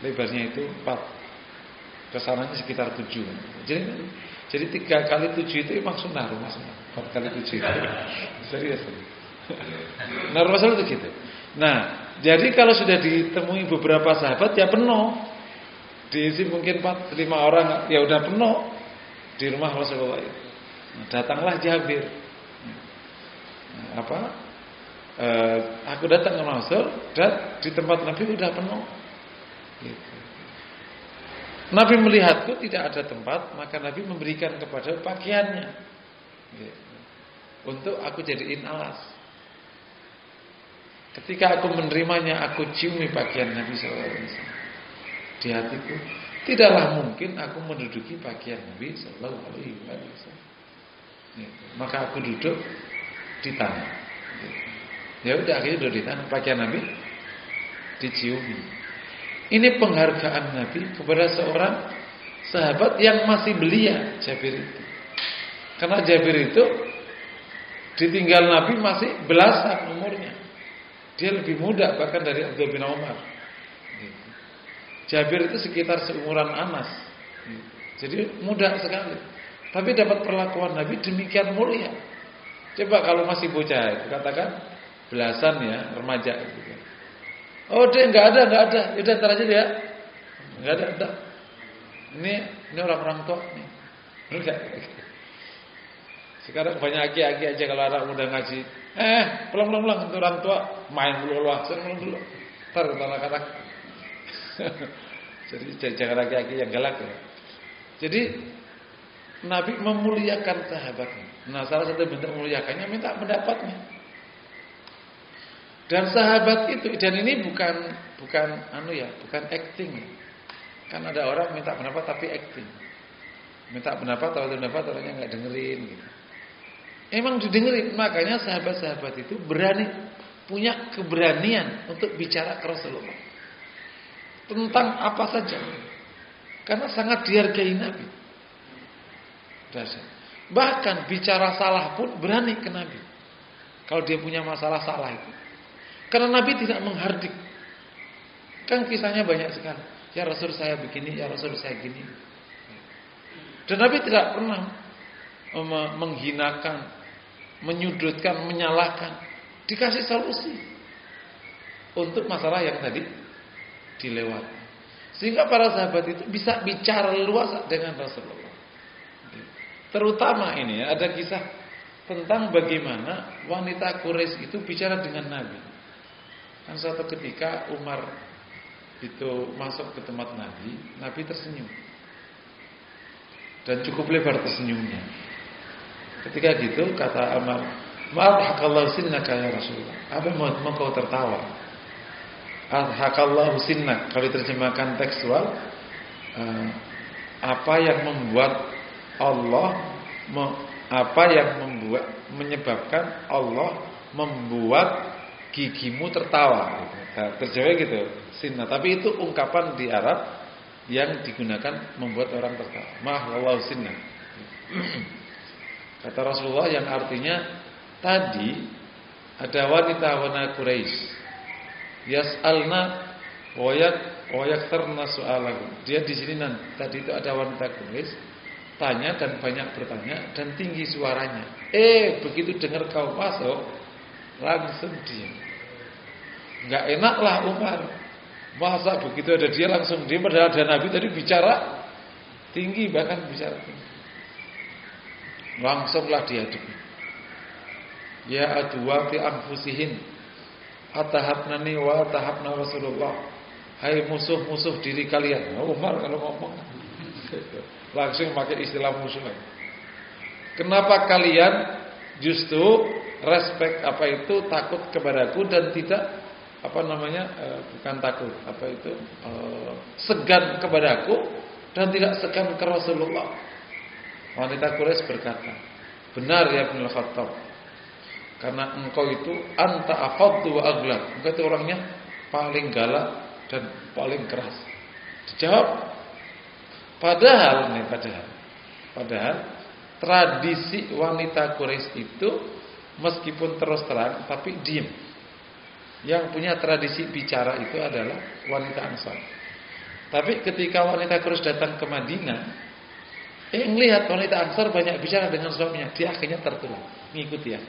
lebarnya itu 4. Kesananya sekitar 7. Jadi 3x7 itu memang sunnah rumah sunnah. 4x7 itu. Serius. Nah rumah Rasul itu gitu. Nah jadi kalau sudah ditemui beberapa sahabat ya penuh. Diisi mungkin 4-5 orang ya udah penuh di rumah Rasulullah itu. Nah, datanglah Jabir. Aku datang ke Rasul dan di tempat Nabi udah penuh. Gitu. Nabi melihatku tidak ada tempat, maka Nabi memberikan kepada pakaiannya. Gitu. Untuk aku jadiin alas. Ketika aku menerimanya, aku ciumi pakaian Nabi SAW. Di hatiku, tidaklah mungkin aku menduduki pakaian Nabi SAW. Maka aku duduk di tanah. Ya udah akhirnya duduk di tanah. Pakaian Nabi diciumi. Ini penghargaan Nabi kepada seorang sahabat yang masih belia, Jabir itu. Karena Jabir itu ditinggal Nabi masih belasan umurnya. Dia lebih muda bahkan dari Abdullah bin Umar. Jabir itu sekitar seumuran Anas. Jadi muda sekali. Tapi dapat perlakuan Nabi demikian mulia. Coba kalau masih bocah, katakan belasan ya, remaja gitu. Oh dia nggak ada. Udah ntar aja dia. Nggak ada. Ini orang-orang tua nih. Enggak. Sekarang banyak aki-aki aja kalau anak muda ngaji. Pulang untuk orang tua main dulu lah, seneng dulu. Ntar kata-kata. Jadi jangan aki-aki yang galak ya. Jadi Nabi memuliakan sahabatnya. Nah salah satu bentuk memuliakannya minta pendapatnya. Dan sahabat itu, dan ini bukan acting. Kan ada orang minta pendapat tapi acting. Minta pendapat orangnya nggak dengerin gitu. Emang didengerin, makanya sahabat-sahabat itu punya keberanian untuk bicara ke Rasulullah tentang apa saja. Karena sangat dihargai Nabi. Bahkan bicara salah pun berani ke Nabi. Kalau dia punya masalah salah itu. Karena Nabi tidak menghardik. Kan kisahnya banyak sekali. Ya Rasul saya begini, ya Rasul saya gini. Dan Nabi tidak pernah menghinakan, menyudutkan, menyalahkan. Dikasih solusi untuk masalah yang tadi dilewati. Sehingga para sahabat itu bisa bicara luas dengan Rasulullah. Terutama ini ada kisah tentang bagaimana wanita Quraisy itu bicara dengan Nabi. Kan suatu ketika Umar itu masuk ke tempat Nabi, Nabi tersenyum. Dan cukup lebar tersenyumnya. Ketika gitu kata Umar, "Ma'adhakallahu sinnaka ya Rasulullah." Apa mau kau tertawa? Adhakallahu sinnak. Kalau diterjemahkan tekstual, apa yang membuat Allah menyebabkan Allah membuat gigimu tertawa. Terjemahnya gitu, sinna. Tapi itu ungkapan di Arab yang digunakan membuat orang tertawa. Ma'adhakallahu sinnak. Kata Rasulullah yang artinya tadi ada wanita Quraisy yas'alna wa yaktarna su'alahu. Dia di sini tadi itu ada wanita Quraisy tanya dan banyak bertanya dan tinggi suaranya. Begitu dengar kau masuk langsung diam. Enggak enaklah Umar. Masa begitu ada dia langsung diam, padahal ada Nabi tadi bicara tinggi, bahkan bicara tinggi. Langsunglah dihadapi. Ya adwati anfusihin atahabnani wa atahabna Rasulullah. Hai musuh-musuh diri kalian. Umar kalau ngomong langsung pakai istilah musuh. Kenapa kalian justru respect takut kepadaku dan tidak bukan takut, segan kepadaku dan tidak segan ke Rasulullah. Wanita Quraisy berkata, "Benar ya Ibnu Khattab. Karena engkau itu anta afaddu wa aghlab." Engkau itu orangnya paling galak dan paling keras. Dijawab, padahal tradisi wanita Quraisy itu meskipun terus terang tapi diam. Yang punya tradisi bicara itu adalah wanita Ansar. Tapi ketika wanita Quraisy datang ke Madinah, melihat wanita Ansar banyak bicara dengan suaminya, dia akhirnya tertular, mengikuti ya.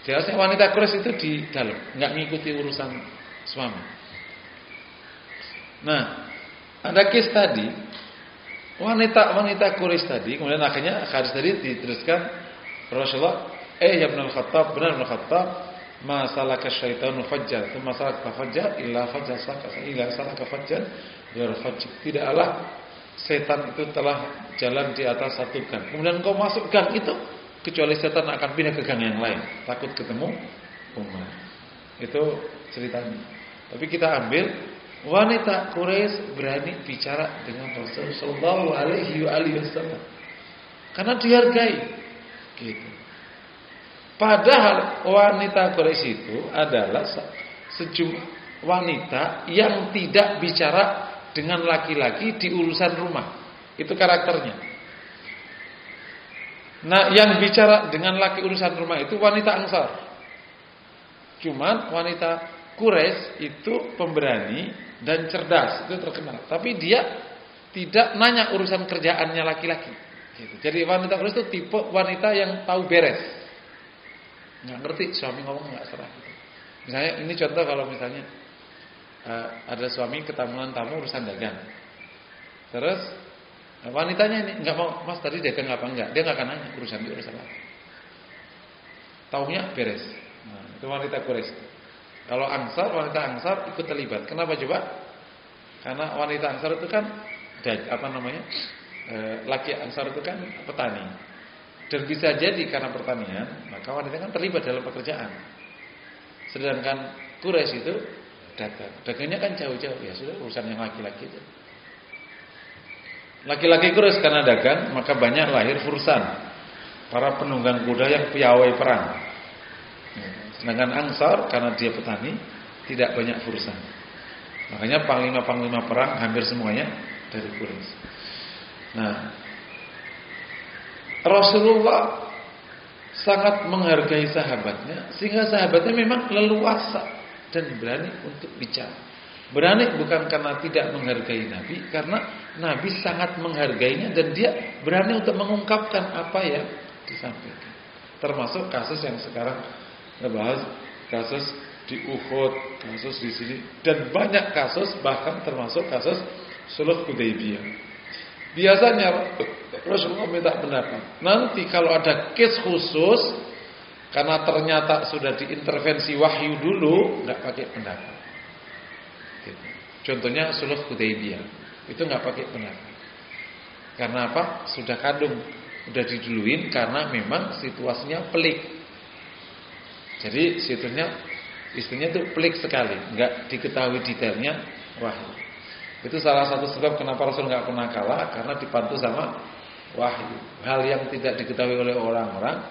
Jelasnya wanita Quraisy itu di dalam, nggak mengikuti urusan suami. Nah, ada kisah tadi, wanita Quraisy tadi, kemudian akhirnya hadis tadi diteruskan Rasulullah, ya Ibnu Khattab, benar Ibnu Khattab, masalaka syaitanu fajjar, masalaka fajjar illa fajjar salaka fajjar ghairu fajjar. Tidaklah setan itu telah jalan di atas satu gang, kemudian kau masuk gang itu, kecuali setan akan pindah ke gang yang lain, takut ketemu Umar. Itu ceritanya. Tapi kita ambil wanita Quraisy berani bicara dengan Rasul sallallahu alaihi wasallam karena dihargai gitu. Padahal wanita Quraisy itu adalah sejumlah wanita yang tidak bicara dengan laki-laki di urusan rumah. Itu karakternya. Nah, yang bicara dengan laki urusan rumah itu wanita Ansar. Cuman wanita Quraisy itu pemberani dan cerdas, itu terkenal. Tapi dia tidak nanya urusan kerjaannya laki-laki. Gitu. Jadi wanita Quraisy itu tipe wanita yang tahu beres. Nggak ngerti suami ngomong nggak serah. Gitu. Misalnya ini contoh kalau misalnya ada suami ketamuan tamu urusan dagang. Terus wanitanya ini nggak mau, Mas tadi dagang apa enggak? Dia nggak akan nanya urusan apa. Taunya beres. Nah, itu wanita Quraisy. Kalau Ansar, wanita Ansar ikut terlibat. Kenapa coba? Karena wanita Ansar itu kan laki Ansar itu kan petani. Dan bisa jadi karena pertanian, maka wanita kan terlibat dalam pekerjaan. Sedangkan Quraisy itu dagangnya kan jauh-jauh, ya sudah urusan yang laki-laki itu. Laki-laki Quraisy karena dagang, maka banyak lahir fursan, para penunggang kuda yang piawai perang. Sedangkan Ansar karena dia petani, tidak banyak fursan. Makanya panglima-panglima perang hampir semuanya dari Quraisy. Nah, Rasulullah sangat menghargai sahabatnya, sehingga sahabatnya memang leluasa dan berani untuk bicara. Berani bukan karena tidak menghargai Nabi, karena Nabi sangat menghargainya dan dia berani untuk mengungkapkan apa yang disampaikan. Termasuk kasus yang sekarang kita bahas, kasus di Uhud, kasus di sini, dan banyak kasus, bahkan termasuk kasus Sulh Hudaybiyah. Biasanya Rasulullah minta pendapat. Nanti kalau ada case khusus, karena ternyata sudah diintervensi wahyu dulu, nggak pakai pendapat. Gitu. Contohnya Sulh Hudaybiyah, itu nggak pakai pendapat. Karena apa? Sudah kadung, sudah diduluin karena memang situasinya pelik. Jadi istrinya itu pelik sekali, nggak diketahui detailnya wahyu. Itu salah satu sebab kenapa Rasul nggak pernah kalah, karena dibantu sama wahyu. Hal yang tidak diketahui oleh orang-orang,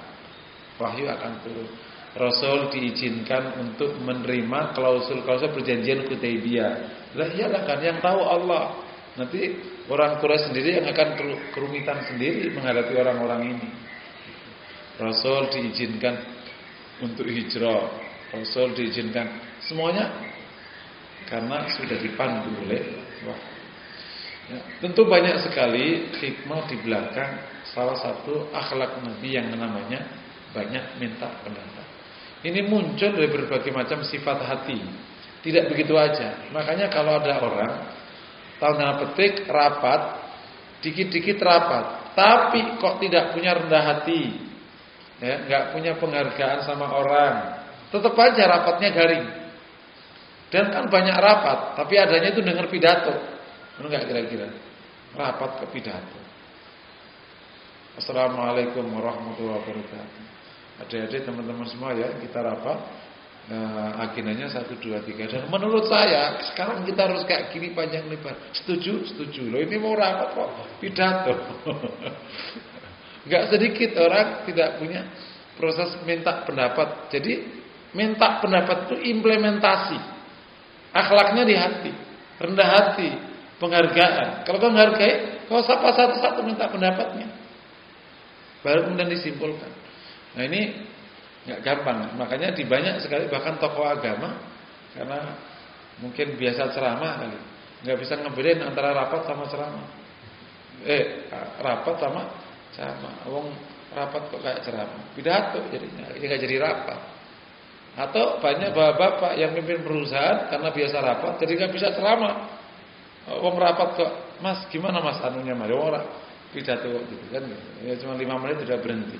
wahyu akan turun. Rasul diizinkan untuk menerima klausul-klausul perjanjian Hudaybiyah. Lah iyalah kan, yang tahu Allah. Nanti orang Quraisy sendiri yang akan kerumitan sendiri menghadapi orang-orang ini. Rasul diizinkan untuk hijrah, Rasul diizinkan semuanya karena sudah dipandu oleh wahyu. Ya, tentu banyak sekali hikmah di belakang salah satu akhlak Nabi yang namanya banyak minta pendapat. Ini muncul dari berbagai macam sifat hati. Tidak begitu aja. Makanya kalau ada orang tanda petik rapat, dikit-dikit rapat, tapi kok tidak punya rendah hati, ya, nggak punya penghargaan sama orang, tetap aja rapatnya garing. Dan kan banyak rapat, tapi adanya itu dengar pidato. Enggak kira-kira rapat ke pidato. Assalamualaikum warahmatullahi wabarakatuh. Adik-adik teman-teman semua ya, kita rapat. Agendanya 1, 2, 3. Dan menurut saya sekarang kita harus kayak gini panjang lebar. Setuju? Setuju. Loh ini mau rapat kok pidato. Enggak sedikit orang tidak punya proses minta pendapat. Jadi minta pendapat itu implementasi. Akhlaknya di hati, rendah hati, penghargaan. Kalau kau menghargai, kau sapa satu-satu minta pendapatnya, baru kemudian disimpulkan. Nah ini nggak gampang. Makanya di banyak sekali bahkan tokoh agama, karena mungkin biasa ceramah kali, nggak bisa ngebedain antara rapat sama ceramah. Rapat sama ceramah. Wong rapat kok kayak ceramah, pidato jadinya, ini nggak jadi rapat. Atau banyak bapak-bapak yang mimpin perusahaan karena biasa rapat, jadi nggak bisa ceramah. Wong rapat kok, mas gimana mas anunya, mari orang pidato gitu kan? Ya cuma 5 menit sudah berhenti.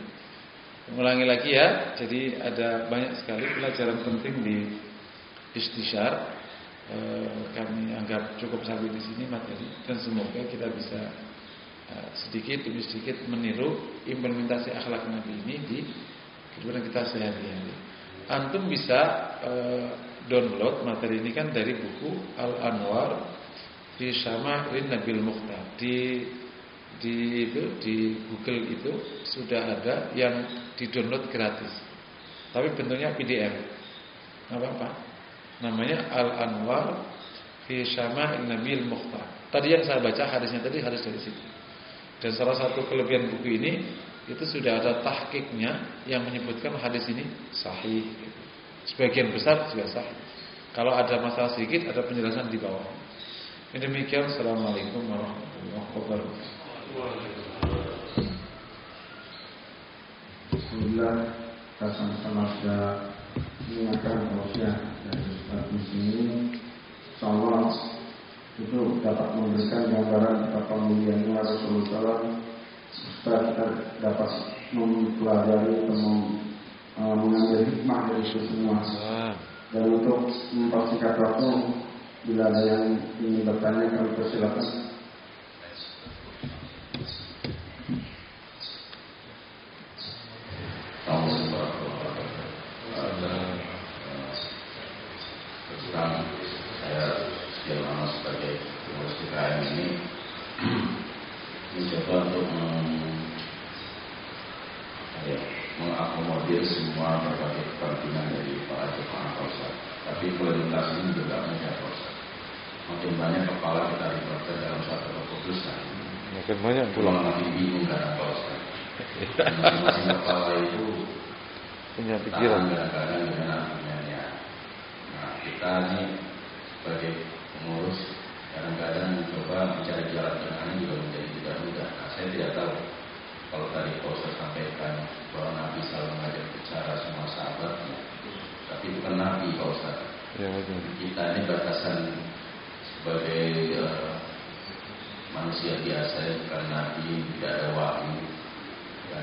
Ulangi lagi ya. Jadi ada banyak sekali pelajaran penting di istisyar. Kami anggap cukup sampai di sini materi, dan semoga kita bisa sedikit demi sedikit meniru implementasi akhlak Nabi ini di kehidupan kita sehari-hari. Antum bisa download materi ini kan dari buku Al-Anwar fi Syama'il Nabil Mukhtar. Di Google itu sudah ada yang di-download gratis. Tapi bentuknya PDF. Enggak apa-apa. Namanya Al-Anwar fi Syama'il Nabil Mukhtar. Tadi yang saya baca hadisnya tadi hadis dari situ. Dan salah satu kelebihan buku ini itu sudah ada tahqiqnya yang menyebutkan hadis ini sahih. Sebagian besar juga sahih. Kalau ada masalah sedikit, ada penjelasan di bawah. Ini demikian. Assalamualaikum warahmatullahi wabarakatuh. Bismillah. Kita sama-sama sudah mendengarkan tausiah dari Ustaz di sini. Insyaallah itu dapat memberikan gambaran betapa mulianya Rasulullah SAW. Supaya kita dapat mempelajari atau mengambil hikmah dari itu semua. Dan untuk mempersingkat waktu, bila ada yang ingin bertanya, kami persilakan. Saya sekian lama sebagai pengurus DKM ini mencoba untuk mengakomodir semua berbagai kepentingan dari para jemaah Ustaz. Tapi implementasi ini juga mudah Ustaz. Makin banyak kepala kita libatkan dalam satu keputusan, makin banyak pulang makin bingung kan Ustaz. Masing-masing kepala itu punya pikiran. Kadang-kadang dengan argumennya. Nah, kita ini sebagai pengurus kadang-kadang mencoba mencari jalan tengahnya juga menjadi tidak mudah. Nah, saya tidak tahu kalau tadi Pak sampaikan bahwa Nabi selalu mengajak bicara semua sahabatnya, tapi bukan Nabi Pak Ustaz. Ya, betul. Kita ini batasan sebagai manusia biasa, bukan Nabi, tidak ada wahyu. Ya.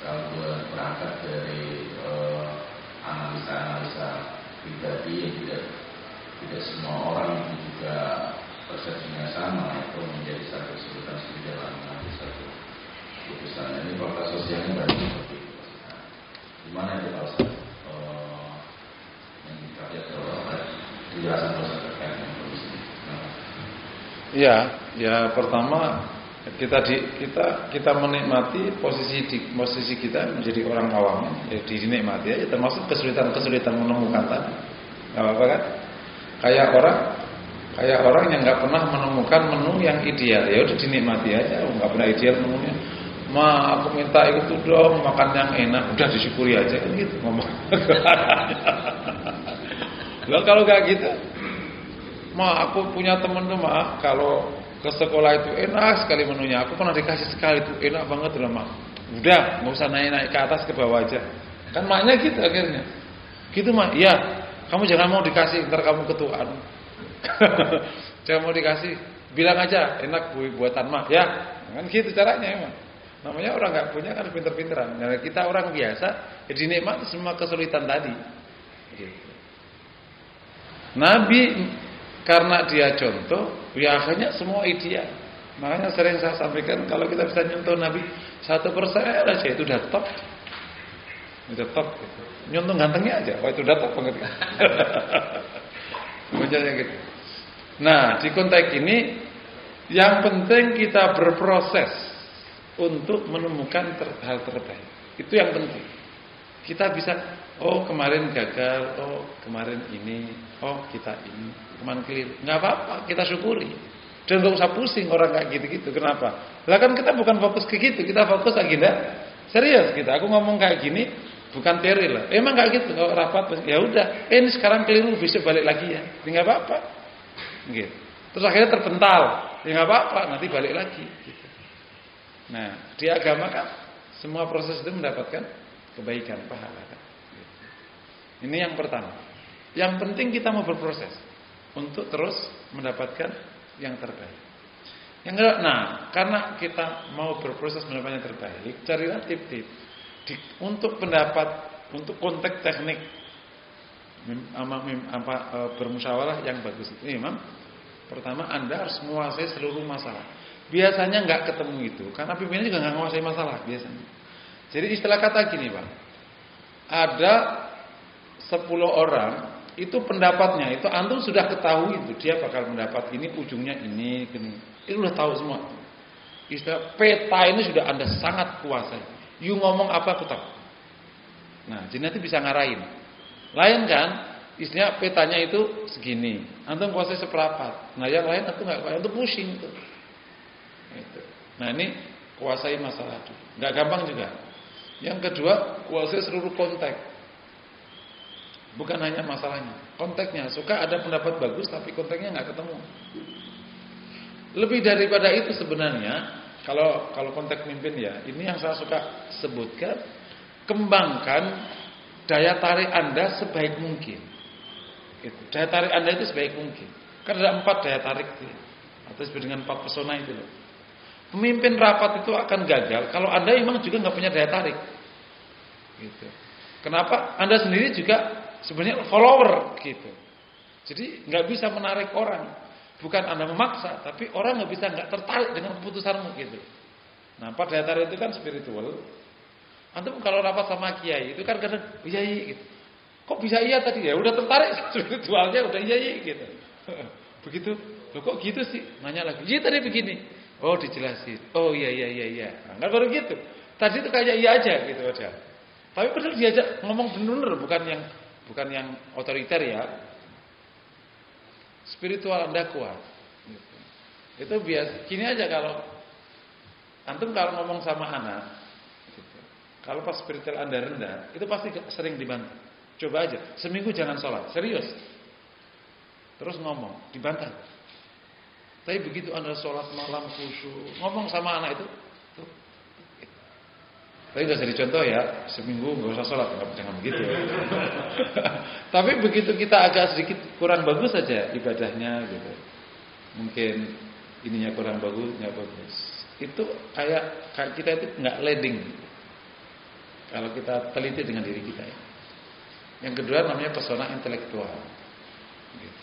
Kalau berangkat dari analisa-analisa pribadi yang tidak semua orang itu juga persepsinya sama, itu menjadi satu kesulitan dalam mengambil satu keputusan. Ini fakta sosialnya banyak seperti itu. Nah, gimana itu Pak Ustaz? Yang dikaji penjelasan Pak Ustaz terkait dengan kondisi ini. Ya pertama kita menikmati posisi kita menjadi orang awam, ya dinikmati aja, termasuk kesulitan menemukan tadi. Enggak apa-apa kan? Kayak orang yang nggak pernah menemukan menu yang ideal, ya udah dinikmati aja, nggak pernah ideal menunya. Aku minta itu dong, makan yang enak, udah disyukuri aja kan gitu ngomong. Loh kalau nggak gitu, aku punya temen tuh kalau ke sekolah itu enak sekali menunya, aku pernah dikasih sekali itu enak banget loh udah nggak usah naik ke atas ke bawah aja, kan maknya gitu akhirnya, gitu ya. Kamu jangan mau dikasih, ntar kamu ketuaan. Jangan mau dikasih, bilang aja enak buatan ya, kan gitu caranya emang. Namanya orang nggak punya kan pinter-pinteran. Nah, kita orang biasa, ya dinikmati semua kesulitan tadi. Gitu. Nabi karena dia contoh, ya akhirnya semua ideal. Makanya sering saya sampaikan kalau kita bisa nyontoh Nabi 1% aja itu udah top. Udah top gitu. Nyontoh gantengnya aja, itu udah top banget. Macamnya gitu. Nah, di konteks ini yang penting kita berproses untuk menemukan hal terbaik. Itu yang penting. Kita bisa, kemarin gagal, kemarin ini, kita ini, kemarin keliru. Nggak apa-apa, kita syukuri. Dan nggak usah pusing orang kayak gitu-gitu. Kenapa? Lah kan kita bukan fokus ke gitu, kita fokus agenda serius kita. Aku ngomong kayak gini, bukan teori lah. Emang nggak gitu, kalau rapat, ya udah. Ini sekarang keliru, bisa balik lagi ya. Nggak apa-apa. Gitu. Terus akhirnya terpental, ya nggak apa-apa, nanti balik lagi. Gitu. Nah, di agama kan semua proses itu mendapatkan kebaikan, pahala kan. Ini yang pertama. Yang penting kita mau berproses untuk terus mendapatkan yang terbaik. Yang kedua, karena kita mau berproses mendapatkan yang terbaik, carilah tip-tip untuk konteks teknik bermusyawarah yang bagus. Ini memang pertama Anda harus menguasai seluruh masalah. Biasanya nggak ketemu itu, karena pimpinan juga nggak menguasai masalah biasanya. Jadi istilah kata gini Pak, ada 10 orang itu pendapatnya itu antum sudah ketahui itu dia bakal mendapat ini ujungnya ini itu udah tahu semua. Istilah peta ini sudah Anda sangat kuasai. You ngomong apa aku tahu. Nah, jadi nanti bisa ngarahin. Lain kan, istilahnya petanya itu segini, antum kuasai seperempat. Nah, yang lain antum nggak kuasai, antum pusing itu. Gitu. Nah, ini kuasai masalah itu. Nggak gampang juga. Yang kedua, kuasai seluruh konteks. Bukan hanya masalahnya, konteksnya. Suka ada pendapat bagus tapi konteksnya nggak ketemu. Lebih daripada itu sebenarnya, kalau konteks mimpin ya, ini yang saya suka sebutkan, kembangkan daya tarik Anda sebaik mungkin. Gitu. Daya tarik Anda itu sebaik mungkin. Karena ada 4 daya tarik itu, atau disebut dengan 4 pesona itu loh. Pemimpin rapat itu akan gagal kalau Anda memang juga nggak punya daya tarik. Gitu. Kenapa? Anda sendiri juga sebenarnya follower gitu. Jadi nggak bisa menarik orang. Bukan Anda memaksa, tapi orang nggak tertarik dengan keputusanmu gitu. Nah, 4 daya tarik itu kan spiritual. Antum kalau rapat sama kiai itu kan kadang iya gitu. Kok bisa iya tadi ya? Udah tertarik spiritualnya udah iya gitu. Begitu. Loh kok gitu sih? Nanya lagi. Iya tadi begini. Oh, dijelasin. Oh iya. Nah, kan baru gitu. Tadi itu kayak iya aja gitu aja. Tapi benar diajak ngomong bener bukan yang otoriter ya. Spiritual Anda kuat. Gitu. Itu biasa. Gini aja kalau antum ngomong sama anak, gitu. Kalau pas spiritual Anda rendah, itu pasti sering dibantah. Coba aja, seminggu jangan sholat, serius. Terus ngomong, dibantah. Tapi begitu Anda sholat malam khusyuk, ngomong sama anak itu, tuh. Tapi nggak jadi contoh ya, seminggu nggak usah sholat, jangan begitu. Tapi begitu kita agak sedikit kurang bagus saja ibadahnya gitu, mungkin ininya kurang bagus, nggak bagus. Itu kayak kita itu nggak leading. Kalau kita teliti dengan diri kita ya. Yang kedua namanya pesona intelektual. Gitu.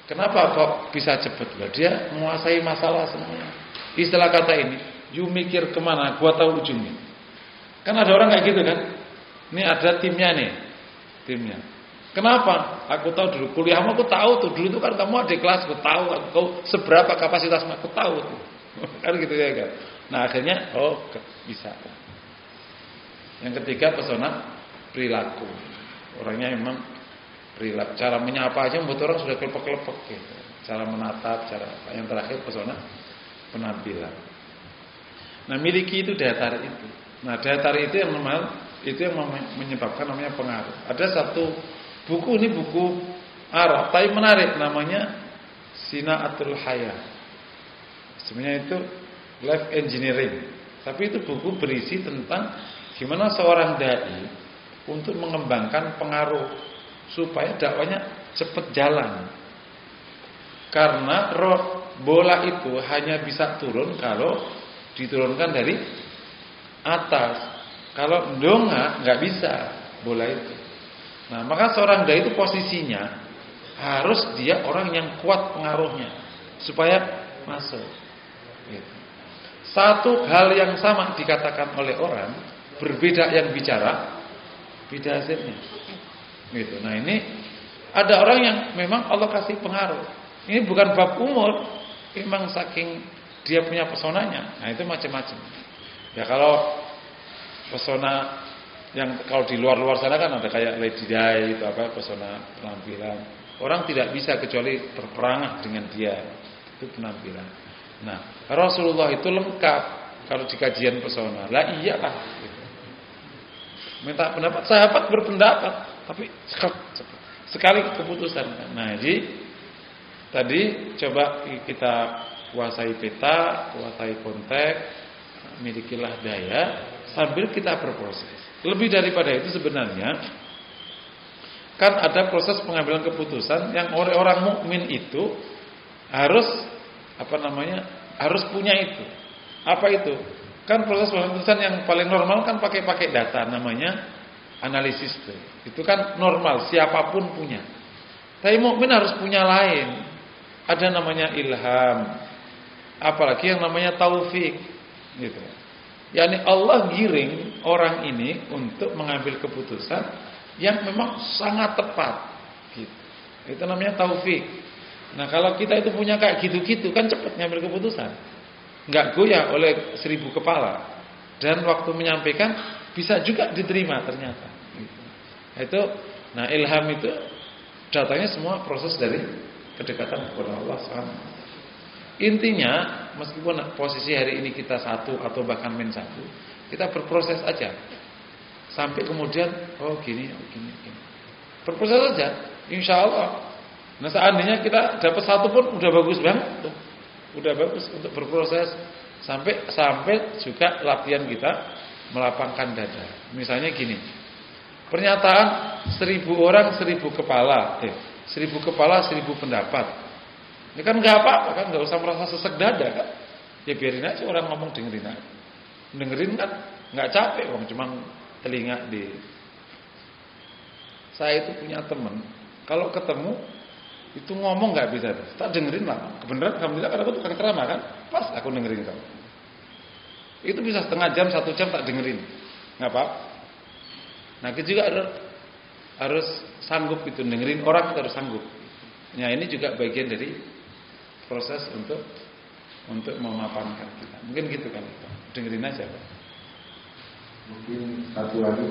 Kenapa kok bisa cepat? Dia menguasai masalah semuanya. Istilah kata ini, you mikir kemana, gua tahu ujungnya. Kan ada orang kayak gitu kan. Ini ada timnya nih, timnya. Kenapa? Aku tahu dulu kuliahmu, aku tahu tuh dulu tuh kan kamu ada kelas, aku tahu, kau seberapa kapasitasmu, aku tahu tuh. Kan gitu ya kan. Nah akhirnya bisa. Yang ketiga pesona perilaku. Orangnya memang perilaku, cara menyapa aja membuat orang sudah kelepek-kelepek gitu. Cara menatap, cara apa. Yang terakhir pesona penampilan. Nah miliki itu daya tarik itu. Nah daya tarik itu yang normal, itu yang menyebabkan namanya pengaruh. Ada satu buku, ini buku Arab, tapi menarik, namanya Sina'atul Haya. Sebenarnya itu life engineering. Tapi itu buku berisi tentang gimana seorang dai untuk mengembangkan pengaruh supaya dakwanya cepat jalan. Karena roh bola itu hanya bisa turun kalau diturunkan dari atas. Kalau ndonga nggak bisa bola itu. Nah, maka seorang dai itu posisinya harus dia orang yang kuat pengaruhnya supaya masuk. Gitu. Satu hal yang sama dikatakan oleh orang, berbeda yang bicara, beda hasilnya. Gitu. Nah ini ada orang yang memang Allah kasih pengaruh. Ini bukan bab umur, memang saking dia punya pesonanya. Nah itu macam-macam. Ya kalau pesona yang kalau di luar-luar sana kan ada kayak Lady Di itu apa pesona penampilan. Orang tidak bisa kecuali terperangah dengan dia. Itu penampilan. Nah Rasulullah itu lengkap kalau di kajian pesona. Lah iyalah. Gitu. Minta pendapat, sahabat berpendapat, tapi sekali keputusan. Nah, jadi tadi coba kita kuasai peta, kuasai konteks, milikilah daya sambil kita berproses. Lebih daripada itu sebenarnya kan ada proses pengambilan keputusan yang orang mukmin itu harus harus punya itu. Apa itu? Kan proses pengambilan yang paling normal kan pakai data, namanya analisis tuh. Itu kan normal, siapapun punya. Tapi mukmin harus punya lain. Ada namanya ilham. Apalagi yang namanya taufik gitu. Yani Allah giring orang ini untuk mengambil keputusan yang memang sangat tepat gitu. Itu namanya taufik. Nah, kalau kita itu punya kayak gitu-gitu kan cepat ngambil keputusan. Enggak goyah oleh 1000 kepala. Dan waktu menyampaikan bisa juga diterima ternyata. Itu, nah ilham itu datangnya semua proses dari kedekatan kepada Allah SWT. Intinya, meskipun posisi hari ini kita 1 atau bahkan -1, kita berproses aja. Sampai kemudian, gini. Berproses aja, insya Allah. Nah seandainya kita dapat 1 pun udah bagus banget tuh. Udah bagus untuk berproses sampai juga latihan kita melapangkan dada. Misalnya gini, pernyataan 1000 orang 1000 kepala, 1000 kepala 1000 pendapat. Ini kan nggak apa-apa kan, nggak usah merasa sesek dada kan. Ya biarin aja orang ngomong, dengerin aja. Dengerin kan nggak capek, cuma telinga di. Saya itu punya teman, kalau ketemu itu ngomong nggak bisa, tak dengerin lah. Kebenaran alhamdulillah karena aku tukang ceramah kan, pas aku dengerin kamu. Itu bisa setengah jam, 1 jam tak dengerin, nggak apa. Nah kita juga harus sanggup itu dengerin orang, kita harus sanggup. Nah ini juga bagian dari proses untuk memapankan kita. Mungkin gitu kan, dengerin aja Pak. Mungkin satu lagi.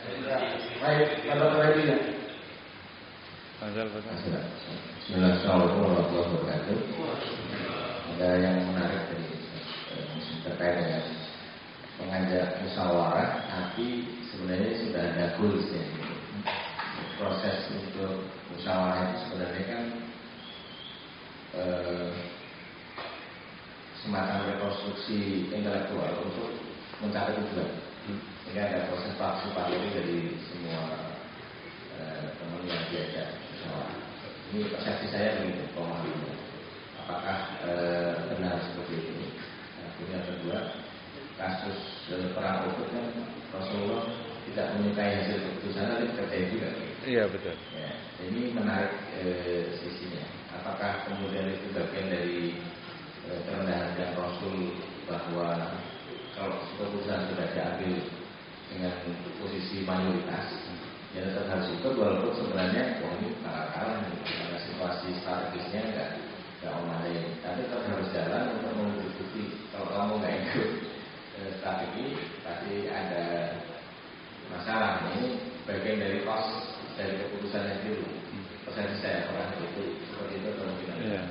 Baik, kalau tadi ya. Assalamualaikum warahmatullahi wabarakatuh. Ada yang menarik dari terkait dengan mengajak musyawarah, tapi sebenarnya sudah ada goals ya. Proses untuk musyawarah itu sebenarnya kan semacam rekonstruksi intelektual untuk mencapai tujuan. Sehingga ada proses partisipasi dari semua teman yang diajak musyawarah. Ini persepsi saya begitu, pemahamannya. Apakah benar seperti itu? Kemudian yang kedua, kasus perang Uhud kan Rasulullah tidak menyukai hasil keputusan, tapi percaya juga. Iya betul. Ya, ini menarik sisinya. Apakah kemudian itu bagian dari kerendahan hati Rasul bahwa kalau keputusan sudah diambil dengan posisi mayoritas, ya tetap harus ikut walaupun sebenarnya ini kalah karena situasi strategisnya nggak memadai. Tapi tetap harus jalan untuk mengikuti. Kalau kamu nggak ikut strategi, pasti ada masalah. Ini bagian dari proses dari keputusannya dulu. Persepsi saya orang itu seperti itu kemungkinan. Iya.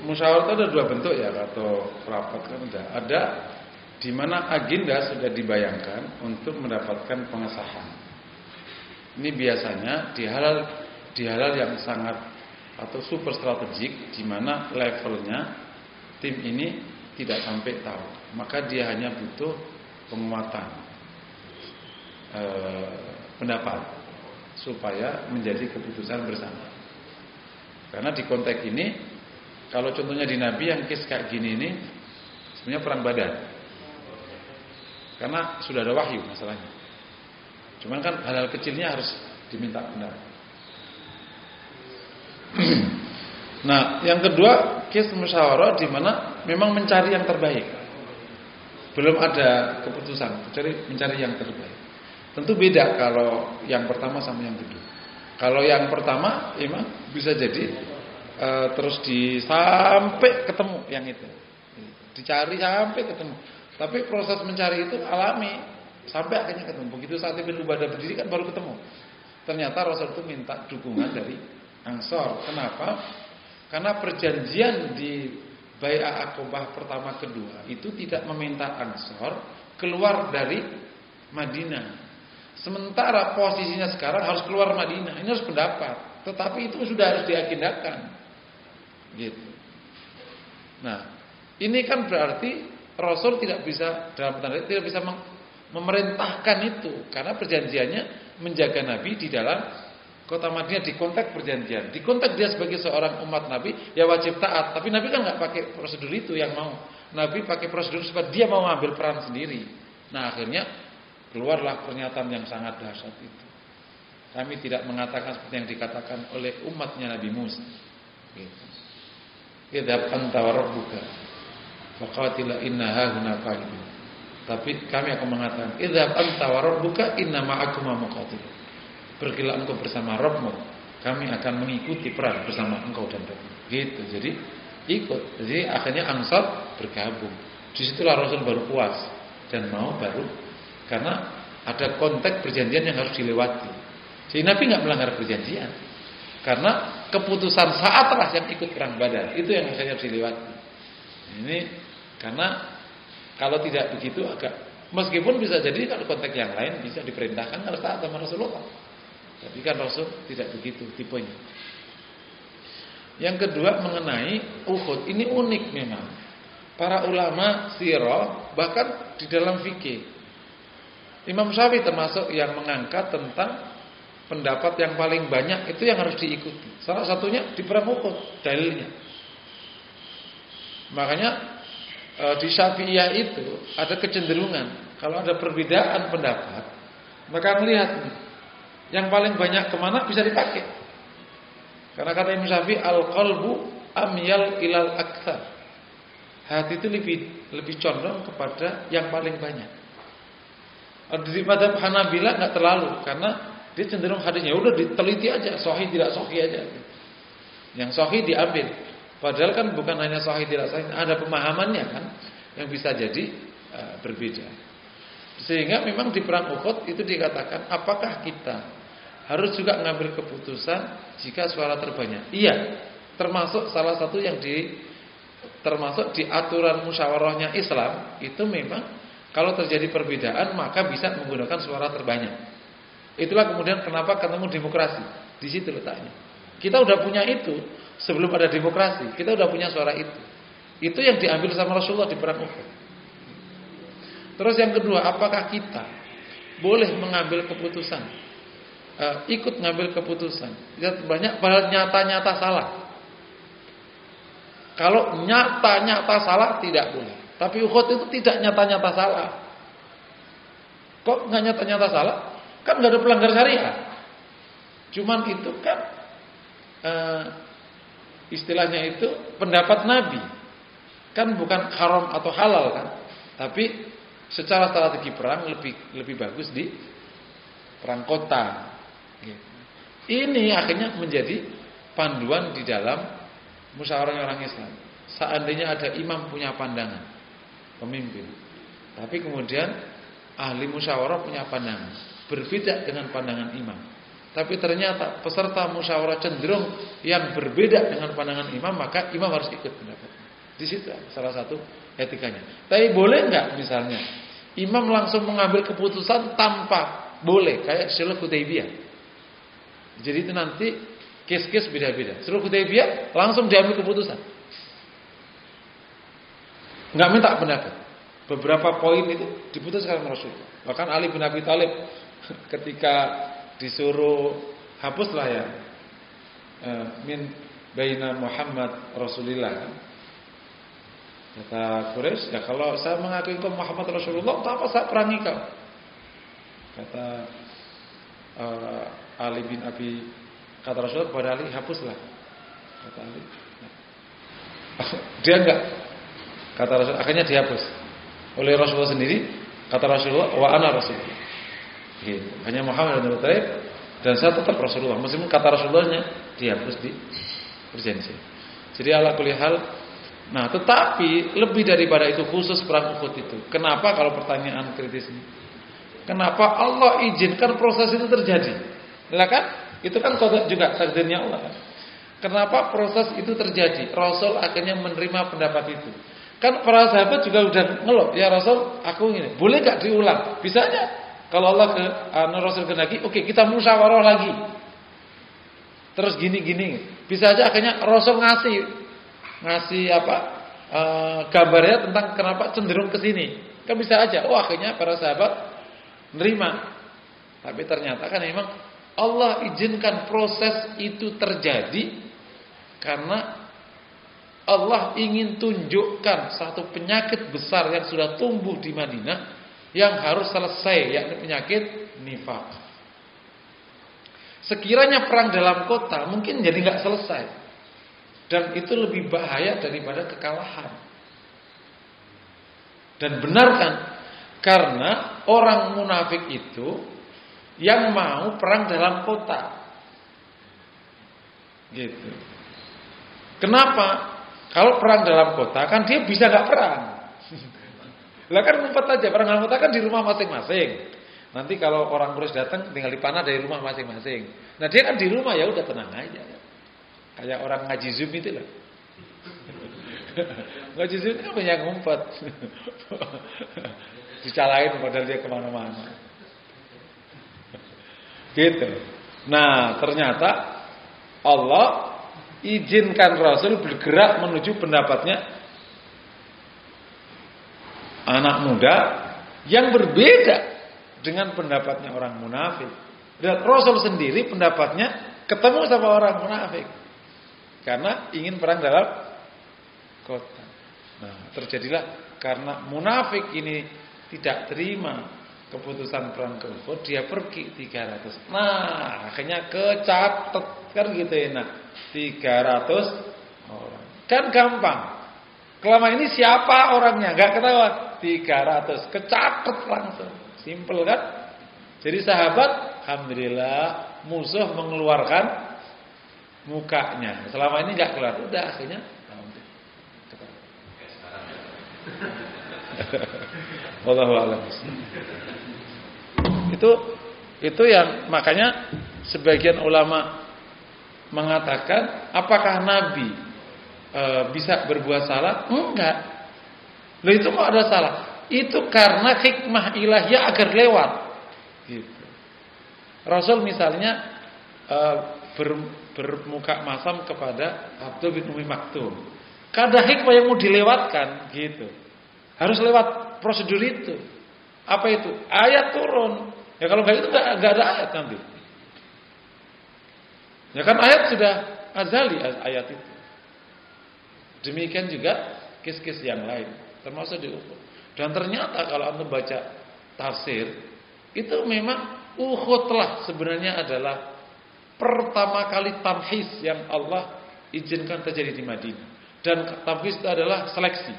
Musyawarah itu ada dua bentuk ya, atau rapat kan ada di mana agenda sudah dibayangkan untuk mendapatkan pengesahan. Ini biasanya di hal yang sangat atau super strategik, di mana levelnya tim ini tidak sampai tahu, maka dia hanya butuh penguatan pendapat supaya menjadi keputusan bersama. Karena di konteks ini, kalau contohnya di Nabi yang case kayak gini ini sebenarnya perang Badar. Karena sudah ada wahyu masalahnya. Cuman kan hal-hal kecilnya harus diminta pendapat. Nah, yang kedua, case musyawarah di mana memang mencari yang terbaik. Belum ada keputusan, mencari yang terbaik. Tentu beda kalau yang pertama sama yang kedua. Kalau yang pertama memang bisa jadi terus sampai ketemu yang itu. Dicari sampai ketemu. Tapi proses mencari itu alami sampai akhirnya ketemu. Begitu saat Ibnu Ubadah berdiri kan baru ketemu. Ternyata Rasul itu minta dukungan dari Ansor. Kenapa? Karena perjanjian di Bai'ah Aqabah pertama kedua itu tidak meminta Ansor keluar dari Madinah. Sementara posisinya sekarang harus keluar Madinah. Ini harus pendapat. Tetapi itu sudah harus diagendakan. Gitu. Nah, ini kan berarti Rasul tidak bisa dalam tanda tidak bisa memerintahkan itu karena perjanjiannya menjaga Nabi di dalam kota Madinah di konteks perjanjian. Di konteks dia sebagai seorang umat Nabi ya wajib taat. Tapi Nabi kan nggak pakai prosedur itu yang mau. Nabi pakai prosedur supaya dia mau ambil peran sendiri. Nah akhirnya keluarlah pernyataan yang sangat dahsyat itu. Kami tidak mengatakan seperti yang dikatakan oleh umatnya Nabi Musa. Gitu. Idhab anta wa rabbuka faqatila inna hahuna qa'idun. Tapi kami akan mengatakan idhab anta wa rabbuka inna ma'akuma muqatilun. Pergilah engkau bersama Rabbmu, kami akan mengikuti perang bersama engkau dan Rabbmu. Gitu. Jadi ikut. Jadi akhirnya Ansar bergabung. Disitulah Rasul baru puas dan mau baru karena ada konteks perjanjian yang harus dilewati. Jadi Nabi nggak melanggar perjanjian karena keputusan saatlah yang ikut perang Badar itu yang harus dilewati. Ini karena kalau tidak begitu agak meskipun bisa jadi kalau konteks yang lain bisa diperintahkan harus taat sama Rasulullah. Tapi kan Rasul tidak begitu tipenya. Yang kedua mengenai Uhud, ini unik memang. Para ulama sirah bahkan di dalam fikih Imam Syafi'i termasuk yang mengangkat tentang pendapat yang paling banyak itu yang harus diikuti. Salah satunya di perang Uhud dalilnya. Makanya di Syafi'iyah itu ada kecenderungan kalau ada perbedaan pendapat maka melihat yang paling banyak kemana bisa dipakai. Karena kata Imam Syafi'i al-qalbu amyal ilal aktsar. Hati itu lebih condong kepada yang paling banyak. Di madzhab Hanabilah enggak terlalu karena dia cenderung hadisnya udah diteliti aja, sahih tidak sahih aja. Yang sahih diambil. Padahal kan bukan hanya sahih tidak sahih, ada pemahamannya kan yang bisa jadi berbeda. Sehingga memang di perang Uhud itu dikatakan, apakah kita harus juga mengambil keputusan jika suara terbanyak? Iya, termasuk salah satu yang termasuk di aturan musyawarahnya Islam itu memang kalau terjadi perbedaan maka bisa menggunakan suara terbanyak. Itulah kemudian kenapa ketemu demokrasi. Di situ letaknya. Kita udah punya itu sebelum ada demokrasi. Kita udah punya suara itu. Itu yang diambil sama Rasulullah di perang Uhud. Terus yang kedua, apakah kita boleh mengambil keputusan, ikut mengambil keputusan? Banyak padahal nyata-nyata salah. Kalau nyata-nyata salah tidak boleh. Tapi Uhud itu tidak nyata-nyata salah. Kok nggak nyata-nyata salah? Kan nggak ada pelanggar syariat. Cuman itu kan istilahnya itu pendapat Nabi. Kan bukan haram atau halal kan. Tapi secara strategi perang lebih bagus di perang kota. Ini akhirnya menjadi panduan di dalam musyawarah orang Islam. Seandainya ada imam punya pandangan, pemimpin, tapi kemudian ahli musyawarah punya pandangan berbeda dengan pandangan imam, tapi ternyata peserta musyawarah cenderung yang berbeda dengan pandangan imam, maka imam harus ikut pendapatnya. Di situ salah satu etikanya. Tapi boleh nggak misalnya imam langsung mengambil keputusan tanpa boleh kayak Sulh Hudaybiyah? Jadi itu nanti kes-kes beda-beda. Sulh Hudaybiyah langsung diambil keputusan, nggak minta pendapat. Beberapa poin itu diputuskan oleh Rasulullah. Bahkan Ali bin Abi Thalib ketika disuruh hapuslah ya min baina Muhammad Rasulillah kan. Kata Quraisy, ya kalau saya mengakui kau Muhammad Rasulullah, tak apa saya perangi kau. Kata Ali bin Abi, kata Rasulullah kepada Ali, hapuslah. Kata Ali, dia enggak. Kata Rasul, akhirnya dihapus oleh Rasulullah sendiri. Kata Rasulullah, wa ana Rasulullah. Gitu. Hanya Muhammad dan Rasulullah, dan saya tetap Rasulullah. Meskipun kata Rasulullahnya dihapus di perjanjian. Jadi ala kulli hal. Nah, tetapi lebih daripada itu khusus perang Uhud itu. Kenapa kalau pertanyaan kritis ini? Kenapa Allah izinkan proses itu terjadi? Lah kan? Itu kan juga takdirnya Allah kan. Kenapa proses itu terjadi? Rasul akhirnya menerima pendapat itu. Kan para sahabat juga udah ngeluh, ya Rasul, aku ini boleh gak diulang? Bisa aja. Kalau Allah Rasul lagi, oke, kita musyawarah lagi. Terus gini-gini. Bisa aja akhirnya Rasul ngasih gambarnya tentang kenapa cenderung ke sini. Kan bisa aja. Oh, akhirnya para sahabat nerima. Tapi ternyata kan memang Allah izinkan proses itu terjadi karena Allah ingin tunjukkan satu penyakit besar yang sudah tumbuh di Madinah yang harus selesai, yakni penyakit nifaq. Sekiranya perang dalam kota mungkin jadi nggak selesai. Dan itu lebih bahaya daripada kekalahan. Dan benar kan? Karena orang munafik itu yang mau perang dalam kota. Gitu. Kenapa? Kalau perang dalam kota kan dia bisa gak perang. Lah kan ngumpet aja, perang dalam kota kan di rumah masing-masing. Nanti kalau orang Quraisy datang tinggal dipanah dari rumah masing-masing. Nah dia kan di rumah ya udah tenang aja. Kayak orang ngaji Zoom itu lah. Ngaji Zoom kan banyak ngumpet. Dicalain padahal dia kemana-mana. Gitu. Nah ternyata Allah izinkan Rasul bergerak menuju pendapatnya anak muda yang berbeda dengan pendapatnya orang munafik. Dan Rasul sendiri pendapatnya ketemu sama orang munafik. Karena ingin perang dalam kota. Nah, terjadilah karena munafik ini tidak terima keputusan perang ke Uhud, dia pergi 300. Nah, akhirnya kecatet kan gitu ya. Nah, 300 orang. Kan gampang. Selama ini siapa orangnya? Enggak ketahuan. 300 kecatet langsung. Simple kan? Jadi sahabat, alhamdulillah musuh mengeluarkan mukanya. Selama ini enggak keluar, udah akhirnya Wallahu a'lam. Itu yang makanya sebagian ulama mengatakan apakah Nabi bisa berbuat salah? Enggak. Loh itu mau ada salah. Itu karena hikmah ilahiyah agar lewat. Gitu. Rasul misalnya bermuka masam kepada Abdul bin Umi Maktum. Kada hikmah yang mau dilewatkan, gitu. Harus lewat prosedur itu. Apa itu? Ayat turun. Ya kalau nggak itu nggak ada ayat nanti. Ya kan ayat sudah azali ayat itu. Demikian juga kis-kis yang lain, termasuk di Uhud. Dan ternyata kalau Anda baca tafsir, itu memang Uhudlah sebenarnya adalah pertama kali tamhis yang Allah izinkan terjadi di Madinah. Dan tamhis itu adalah seleksi.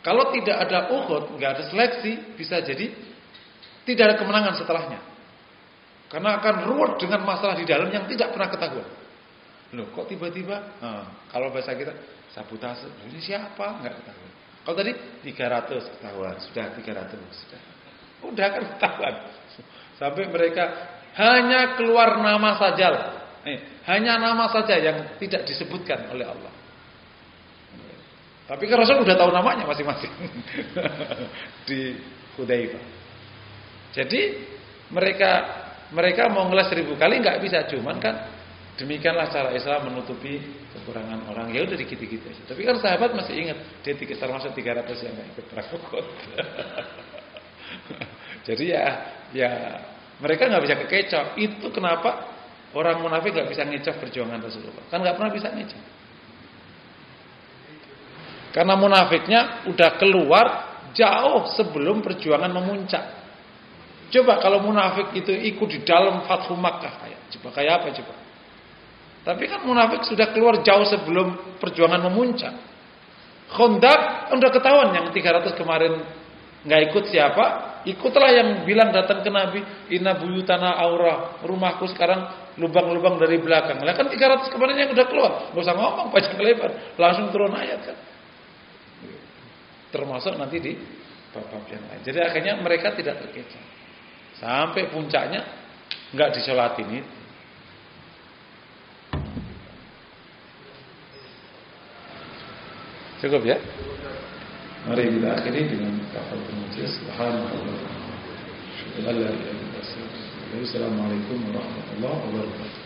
Kalau tidak ada Uhud, nggak ada seleksi, bisa jadi tidak ada kemenangan setelahnya. Karena akan ruwet dengan masalah di dalam yang tidak pernah ketahuan. Loh, kok tiba-tiba? Kalau bahasa kita sabotase. Ini siapa? Nggak ketahuan. Kalau tadi 300 ketahuan, sudah 300 sudah. Udah kan ketahuan. Sampai mereka hanya keluar nama saja. Hanya nama saja yang tidak disebutkan oleh Allah. Tapi kan Rasul udah tahu namanya masing-masing di Hudaibah. Jadi mereka mau ngeles 1000 kali nggak bisa, cuman kan demikianlah cara Islam menutupi kekurangan orang. Ya udah dikit-dikit aja. Tapi kan sahabat masih ingat dia termasuk 300 yang nggak ikut perang Uhud. Jadi ya mereka nggak bisa kekecoh. Itu kenapa orang munafik nggak bisa ngecoh perjuangan Rasulullah. Kan nggak pernah bisa ngecoh. Karena munafiknya udah keluar jauh sebelum perjuangan memuncak. Coba kalau munafik itu ikut di dalam Fathu Makkah kayak apa coba? Tapi kan munafik sudah keluar jauh sebelum perjuangan memuncak. Khandaq udah ketahuan yang 300 kemarin nggak ikut siapa? Ikutlah yang bilang datang ke Nabi, inna buyutana aurah, rumahku sekarang lubang-lubang dari belakang. Lah kan 300 kemarin yang udah keluar, nggak usah ngomong panjang lebar, langsung turun ayat kan. Termasuk nanti di bab-bab yang lain. Jadi akhirnya mereka tidak terkecoh. Sampai puncaknya enggak disolatin itu. Cukup ya? Mari kita akhiri dengan kafaratul majlis. Subhanallah. Assalamualaikum warahmatullahi wabarakatuh.